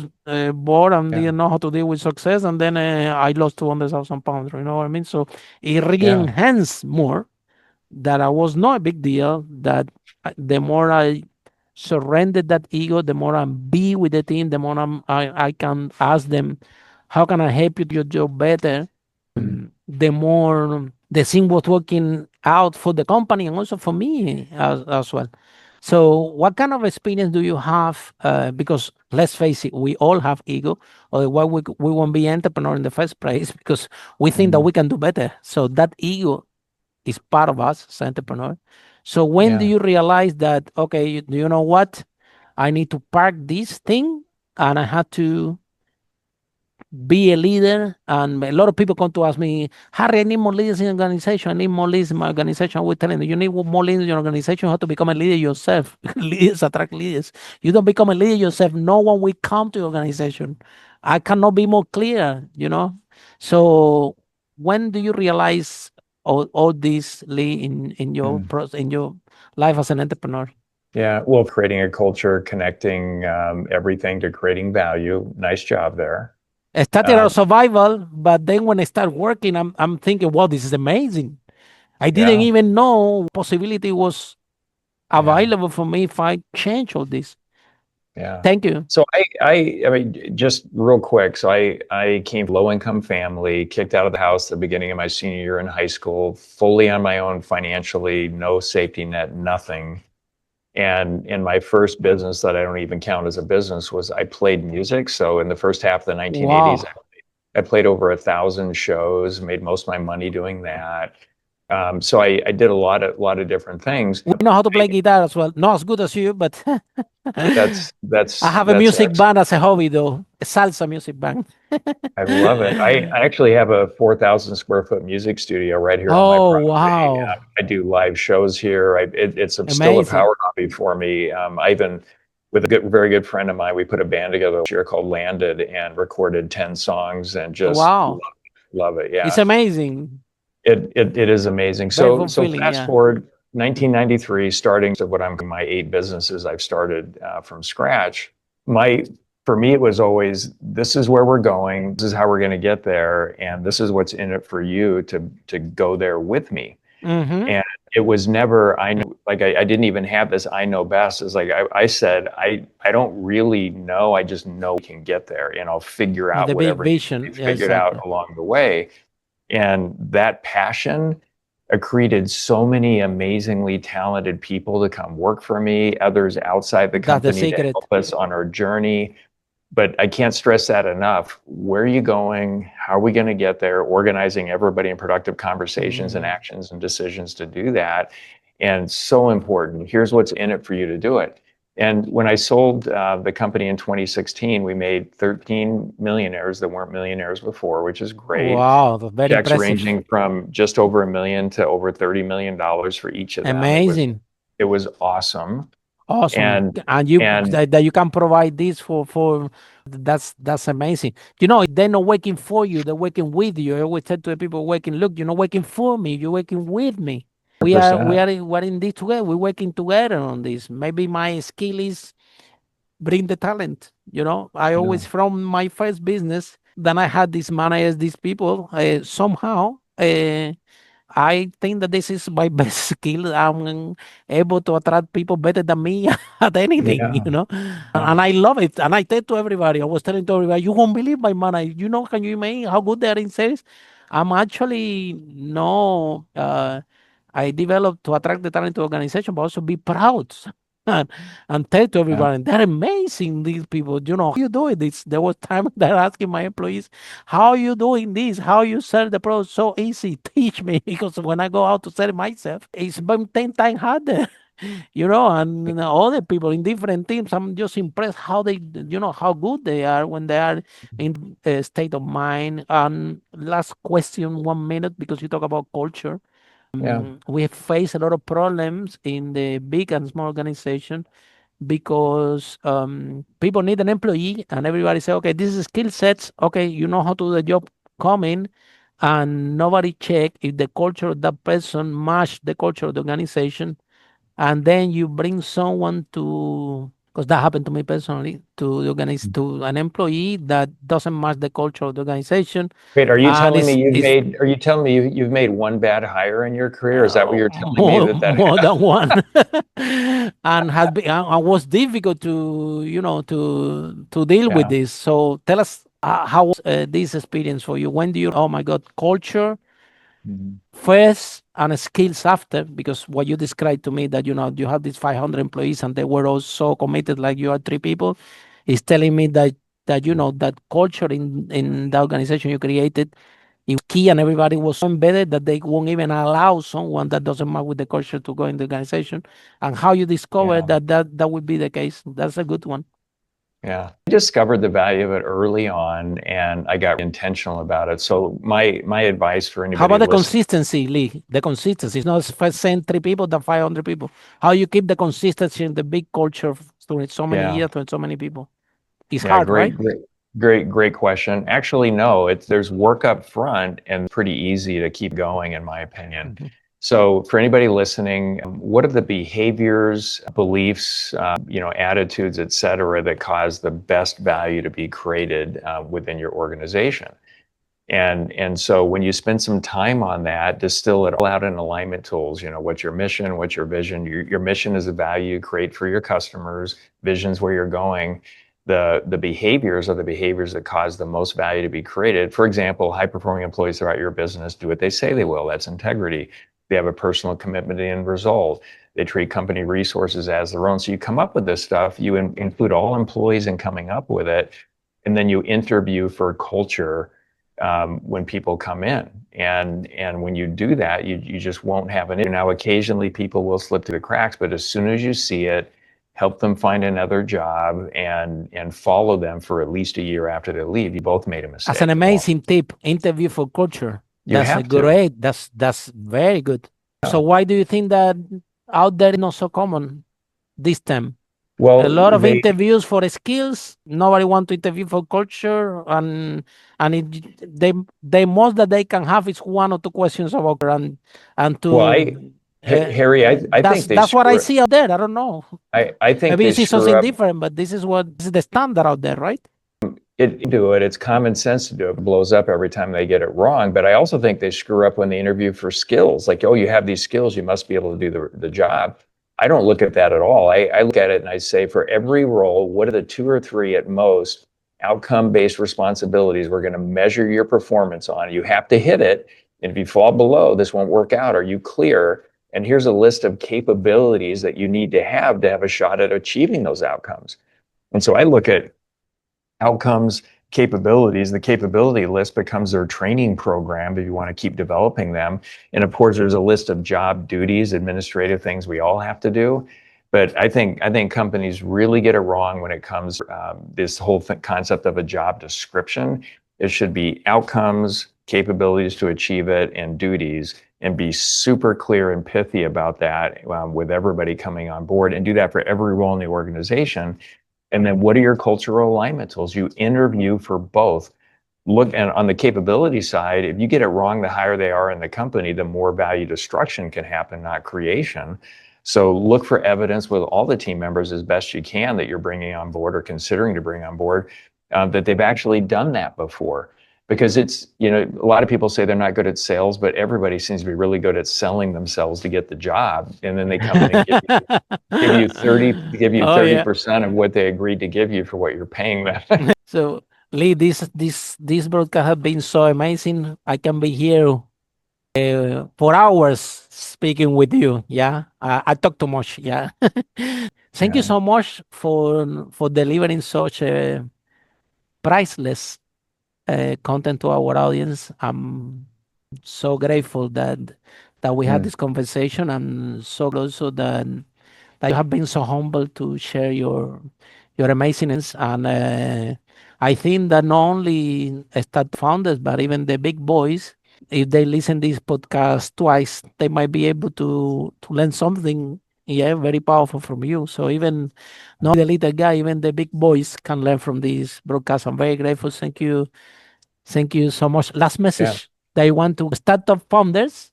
bored and Yeah. didn't know how to deal with success, and then I lost 200,000 pounds. You know what I mean? So it really Yeah. enhanced more that I was not a big deal. That the more I surrendered that ego, the more I'm be with the team, the more I can ask them, how can I help you do your job better? Mm. The more the thing was working out for the company and also for me as well. So, what kind of experience do you have? Because let's face it, we all have ego, or why we won't be entrepreneur in the first place because we think that Mm. we can do better. So that ego is part of us as entrepreneur. So when do Yeah. you realize that, okay, do you know what? I need to park this thing and I have to be a leader. And a lot of people come to ask me, Harry, I need more leaders in the organization. I need more leaders in my organization. We're telling you need more leaders in your organization. You have to become a leader yourself. Leaders attract leaders. You don't become a leader yourself, no one will come to your organization. I cannot be more clear. So when do you realize all this, Lee, Mm. in your life as an entrepreneur? Yeah. Well, creating a culture, connecting everything to creating value. Nice job there. I started out Um, of survival, but then when I start working, I'm thinking, wow, this is amazing. I didn't yeah. even know possibility was Yeah. available for me if I change all this. Yeah. Thank you. So I mean, just real quick. So I came from a low income family, kicked out of the house at the beginning of my senior year in high school, fully on my own financially, no safety net, nothing. And in my first business that I don't even count as a business was I played music. So in the first half of the 1980s, Wow. I played over 1,000 shows, made most of my money doing that. So I did a lot of different things. We know how to play guitar as well. Not as good as you, but That's I that's have a that's music excellent. band as a hobby, though. A salsa music band. I love it. I actually have a 4,000 square foot music studio right here on my Oh, property. wow. I do live shows here. It's still a Amazing. power hobby for me. I even, with a very good friend of mine, we put a band together this year called Landed and recorded 10 songs and just Wow. love it. It's Yeah, amazing. it is amazing. Very So fulfilling. fast Yeah. forward 1993, starting to what I'm my 8 businesses I've started from scratch. My for me, it was always, this is where we're going, this is how we're going to get there, and this is what's in it for you to go there with me. Mm-hmm. And it was never, I know, like I didn't even have this I know best. It's like I said, I don't really know, I just know we can get there, and I'll figure With out the big whatever needs to be vision. Yeah, figured out exactly. along the way. And that passion accreted so many amazingly talented people to come work for me, others outside the That's the company to secret. help us on our journey. But I can't stress that enough. Where are you going? How are we going to get there? Organizing everybody in productive conversations and actions and decisions to do that. And so important. Here's what's in it for you to do it. And when I sold the company in 2016, we made 13 millionaires that weren't millionaires before, which is great. Wow, that's very Checks impressive. ranging from just over $1 million to over $30 million for each of them. Amazing. It was awesome. Awesome. And And you and that you can provide this for that's amazing. You know, they're not working for you, they're working with you. I always tell to the people working, look, you're not working for me, you're working with me. We 100%. are we're in this together, we're working together on this. Maybe my skill is bring the talent. You know, I always from my first business, then I had these managers, these people, somehow I think that this is my best skill. I'm able to attract people better than me at anything, Yeah. you know. Yeah. And I love it. And I tell to everybody, I was telling to everybody, you won't believe my man. You know, can you imagine how good they are in sales? I'm actually no. I developed to attract the talent to organization, but also be proud and tell to Yeah. everybody they're amazing. These people, you know, how you doing this? There was time they're asking my employees, how you doing this? How you sell the product so easy? Teach me because when I go out to sell it myself, it's been 10 times harder. You know, and other people in different teams, I'm just impressed how they, you know, how good they are when they are in a state of mind. And last question, 1 minute, because you talk about culture. Yeah. We face a lot of problems in the big and small organization because people need an employee and everybody say, okay, this is skill sets. Okay, you know how to do the job. Come in, and nobody check if the culture of that person match the culture of the organization. And then you bring someone to, because that happened to me personally, to the to an employee that doesn't match the culture of the organization, Wait, are you and telling me it's are you telling me you've made one bad hire in your career? Is that what you're telling me that more than happened? one, and has been and was difficult to, you know, to deal with Yeah. this. So tell us how was this experience for you? When do you, oh my God, culture Mhm. first and skills after? Because what you described to me, that you know you have these 500 employees and they were all so committed like you are three people, is telling me that you know that culture in the organization you created, it was key, and everybody was so embedded that they won't even allow someone that doesn't match with the culture to go in the organization. And how you discover Yeah. that would be the case, that's a good one. Yeah. I discovered the value of it early on, and I got intentional about it. So my advice for How anybody about the listening, consistency, Lee? The consistency. It's not first send three people than 500 people. How you keep the consistency in the big culture during so many yeah. years, with so many people? It's Yeah, hard, right? great question. Actually, no, there's work up front and pretty easy to keep going, in my opinion. Mhm. So for anybody listening, what are the behaviors, beliefs, attitudes, et cetera, that cause the best value to be created within your organization? And so when you spend some time on that, distill it all out in alignment tools. You know, what's your mission? What's your vision? Your mission is the value you create for your customers. Vision's where you're going. The behaviors are the behaviors that cause the most value to be created. For example, high performing employees throughout your business do what they say they will. That's integrity. They have a personal commitment to the end result. They treat company resources as their own. So you come up with this stuff. You include all employees in coming up with it, and then you interview for culture when people come in. And when you do that, you just won't have an issue. Now, occasionally people will slip through the cracks, but as soon as you see it, help them find another job and follow them for at least a year after they leave. You both made a That's an mistake. amazing tip. Interview for culture. You That's a have to. great. That's very good. So why do you think that out there is not so common this time? A Well, lot of interviews for skills. Nobody want to interview for culture, and they most that they can have is one or two questions about culture, and well, I to. Harry, I think they That's what I screw it. see out there. I don't know. I think Maybe they you see screw something up. different, but this is the standard out there, right? Do it. It's common sense to do it. It blows up every time they get it wrong. But I also think they screw up when they interview for skills. Like, oh, you have these skills, you must be able to do the job. I don't look at that at all. I look at it and I say, for every role, what are the 2 or 3 at most outcome-based responsibilities we're going to measure your performance on? You have to hit it. And if you fall below, this won't work out. Are you clear? And here's a list of capabilities that you need to have a shot at achieving those outcomes. And so I look at outcomes, capabilities. The capability list becomes their training program if you want to keep developing them. And of course, there's a list of job duties, administrative things we all have to do. But I think companies really get it wrong when it comes this whole concept of a job description. It should be outcomes, capabilities to achieve it, and duties, and be super clear and pithy about that with everybody coming on board, and do that for every role in the organization. And then what are your cultural alignment tools? You interview for both. Look, and on the capability side, if you get it wrong, the higher they are in the company, the more value destruction can happen, not creation. So look for evidence with all the team members as best you can that you're bringing on board or considering to bring on board, that they've actually done that before. Because it's, a lot of people say they're not good at sales, but everybody seems to be really good at selling themselves to get the job. And then they come in and give you 30% of what they agreed to give you for what you're paying them. So, Lee, this broadcast has been so amazing. I can be here for hours speaking with you. Yeah, I talk too much. Yeah. Thank you so much for delivering such a priceless content to our audience. I'm so grateful that we had this conversation. I'm so also that you have been so humble to share your amazingness. And I think that not only start founders, but even the big boys, if they listen this podcast twice, they might be able to learn something, yeah, very powerful from you. So even not the little guy, even the big boys can learn from this broadcast. I'm very grateful. Thank you so much. Last message that you want to startup founders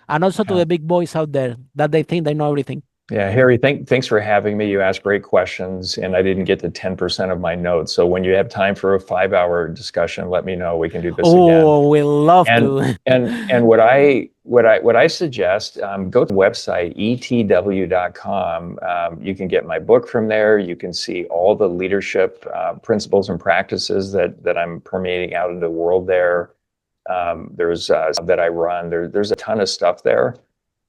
and also to the big boys out there that they think they know everything. Yeah, Harry, thanks for having me. You asked great questions, and I didn't get to 10% of my notes. So when you have time for a 5-hour discussion, let me know. We can do this again. Oh, we'll love to. And what I suggest, go to the website etw.com. You can get my book from there. You can see all the leadership principles and practices that I'm permeating out into the world there. There's that I run. There's a ton of stuff there.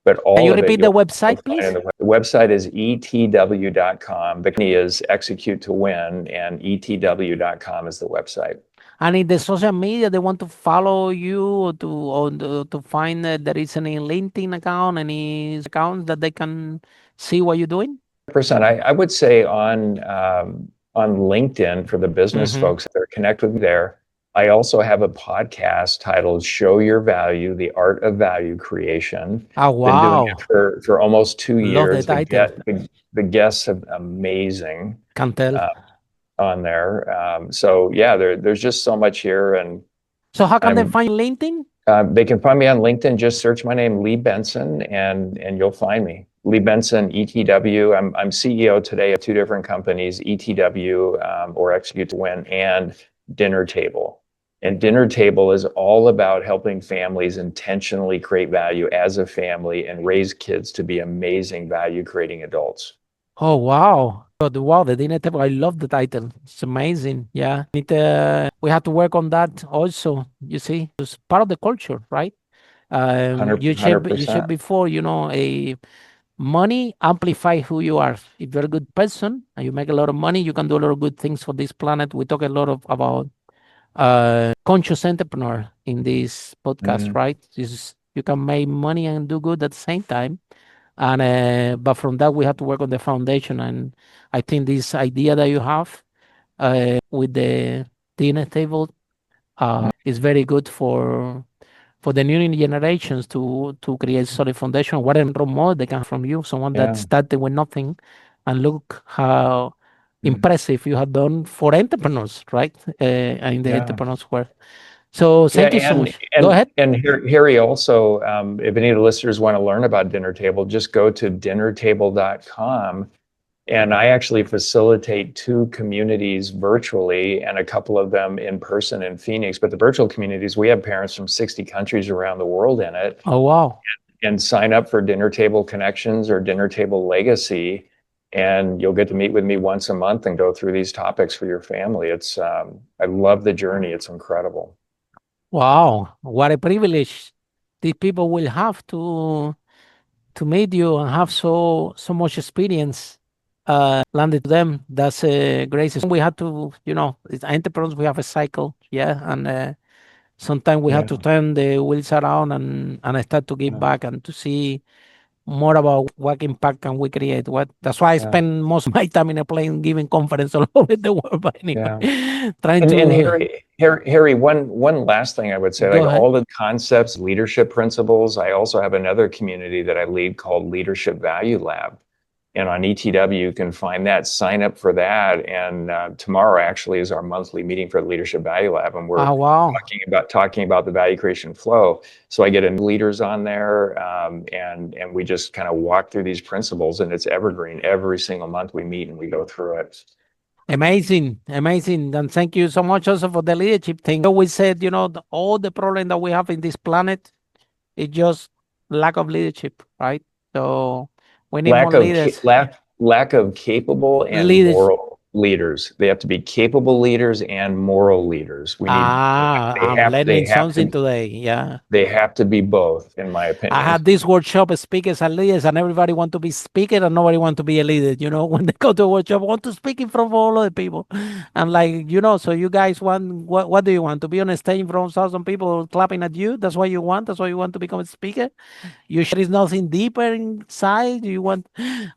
But all Can you of it, repeat the website, please? the website is etw.com. The company is Execute to Win, and etw.com is the website. And in the social media, they want to follow you or to find that there is any LinkedIn account, any accounts that they can see what you're doing? 100%. I would say on LinkedIn for the business folks, they're connect with me there. I also have a podcast titled Show Your Value, The Art of Value Creation. Oh, wow. Been doing it for almost 2 years. Love the title. The guests are amazing. Can tell. On there. So yeah, there's just so much here. And so how can they find LinkedIn? They can find me on LinkedIn. Just search my name, Lee Benson, and you'll find me. Lee Benson, ETW. I'm CEO today of 2 different companies, ETW or Execute to Win, and Dinner Table. And Dinner Table is all about helping families intentionally create value as a family and raise kids to be amazing value creating adults. Oh, wow. Wow, the Dinner Table. I love the title. It's amazing. Yeah. We have to work on that also, you see. It's part of the culture, right? 100%. You said before, a money amplify who you are. If you're a good person and you make a lot of money, you can do a lot of good things for this planet. We talk a lot about conscious entrepreneur in this podcast, right? You can make money and do good at the same time. And but from that we have to work on the foundation. And I think this idea that you have with the dinner table is very good for the new generations to create solid foundation. What a role model they can from you, someone that started with nothing, and look how impressive you have done for entrepreneurs, right? In the entrepreneurs world. So Yeah, thank you so much. Go ahead. Harry also, if any of the listeners want to learn about Dinner Table, just go to dinnertable.com. And I actually facilitate 2 communities virtually and a couple of them in person in Phoenix. But the virtual communities, we have parents from 60 countries around the world in it. Oh, wow. And sign up for Dinner Table Connections or Dinner Table Legacy, and you'll get to meet with me once a month and go through these topics for your family. It's I love the journey. It's incredible. Wow. What a privilege these people will have to meet you and have so much experience landed to them. That's a great. We have to, it's entrepreneurs. We have a cycle, yeah, and sometimes we have to Yeah. turn the wheels around and start to give back and to see more about what impact can we create. That's why I spend most of my time in a plane giving conference all over the world. But anyway, trying And to Harry, one last thing I would say, go like ahead. all the concepts, leadership principles. I also have another community that I lead called Leadership Value Lab. And on ETW, you can find that, sign up for that. And tomorrow actually is our monthly meeting for the Leadership Value Lab. And we're Wow. talking about the value creation flow. So I get leaders on there, and we just kind of walk through these principles, and it's evergreen. Every single month we meet and we go through it. Amazing, amazing. And thank you so much also for the leadership thing. We said, all the problem that we have in this planet is just lack of leadership, right? So we need more leaders. Lack of capable and Leaders. moral leaders. They have to be capable leaders and moral leaders. We need I'm learning something today. Yeah. they have to be both, in my I opinion. had this workshop, speakers and leaders, and everybody want to be speaker and nobody want to be a leader. When they go to a workshop, want to speak in front of all other people. And so you guys want, what do you want? To be on a stage in front of 1,000 people clapping at you? That's what you want? That's why you want to become a speaker? You sure there's nothing deeper inside you want?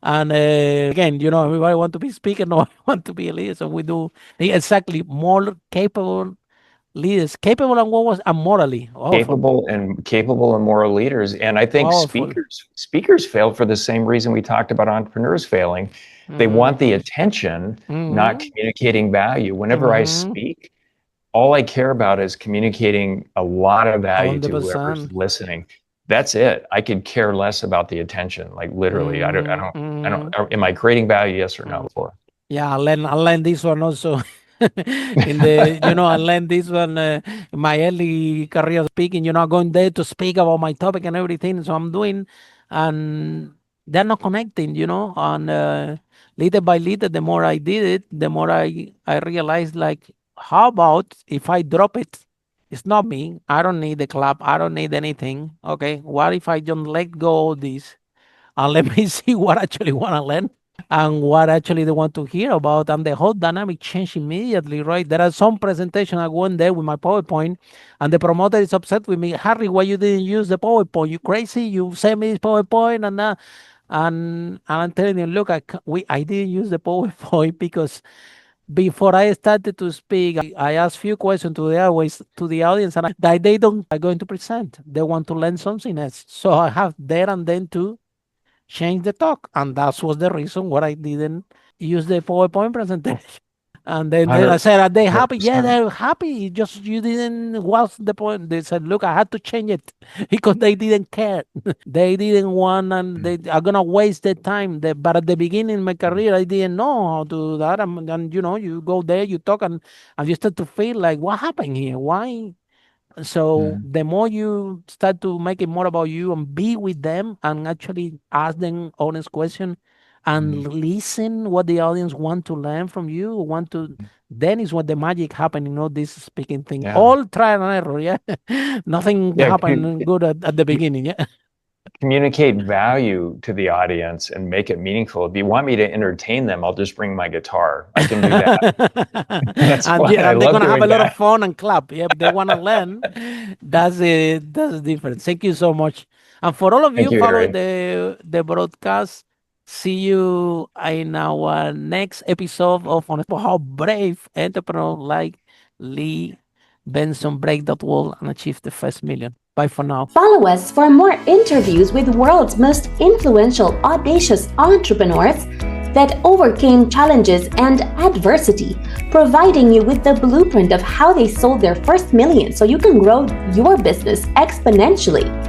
And again, everybody want to be speaker, nobody want to be a leader. So we do exactly more capable leaders, capable and what was and morally Capable and moral leaders. And I think powerful. speakers fail for the same reason we talked about entrepreneurs failing. They want the attention, not communicating value. Whenever I speak, all I care about is communicating a lot of value to whoever's listening. That's it. I could care less about the attention. Like literally, I don't. Am I creating value? Yes or no? Yeah, I learned this one also. In the I learned this one in my early career speaking. Going there to speak about my topic and everything. So I'm doing, and they're not connecting. And little by little, the more I did it, the more I realized, like, how about if I drop it? It's not me. I don't need the clap. I don't need anything. Okay, what if I just let go of this and let me see what I actually want to learn? And what actually they want to hear about, and the whole dynamic changed immediately, right? There are some presentation I went there with my PowerPoint, and the promoter is upset with me. Harry, why you didn't use the PowerPoint? You crazy? You sent me this PowerPoint, and I'm telling you, look, I didn't use the PowerPoint because before I started to speak, I asked few questions to the audience, and they don't are going to present. They want to learn something else. So I have there and then to change the talk, and that was the reason why I didn't use the PowerPoint presentation. And then I said, "Are they happy?" Yeah, they're happy. Just you didn't. What's the point? They said, "Look, I had to change it because they didn't care. They didn't want, and they are gonna waste their time." But at the beginning of my career, I didn't know how to do that. And you go there, you talk, and you start to feel like, what happened here? Why? So the more you start to make it more about you and be with them and actually ask them honest question and listen what the audience want to learn from you, then is what the magic happen, this speaking thing. All trial and error, yeah. Nothing happen good at the beginning, yeah. Communicate value to the audience and make it meaningful. If you want me to entertain them, I'll just bring my guitar. I can do that. That's and fine. they're gonna have a lot of fun and clap. Yeah, if they want to learn, that's it. That's different. Thank you so much. And for all of you following the broadcast, see you in our next episode of On how brave entrepreneur like Lee Benson break that wall and achieve the first million. Bye for now. Follow us for more interviews with world's most influential, audacious entrepreneurs that overcame challenges and adversity, providing you with the blueprint of how they sold their first million so you can grow your business exponentially.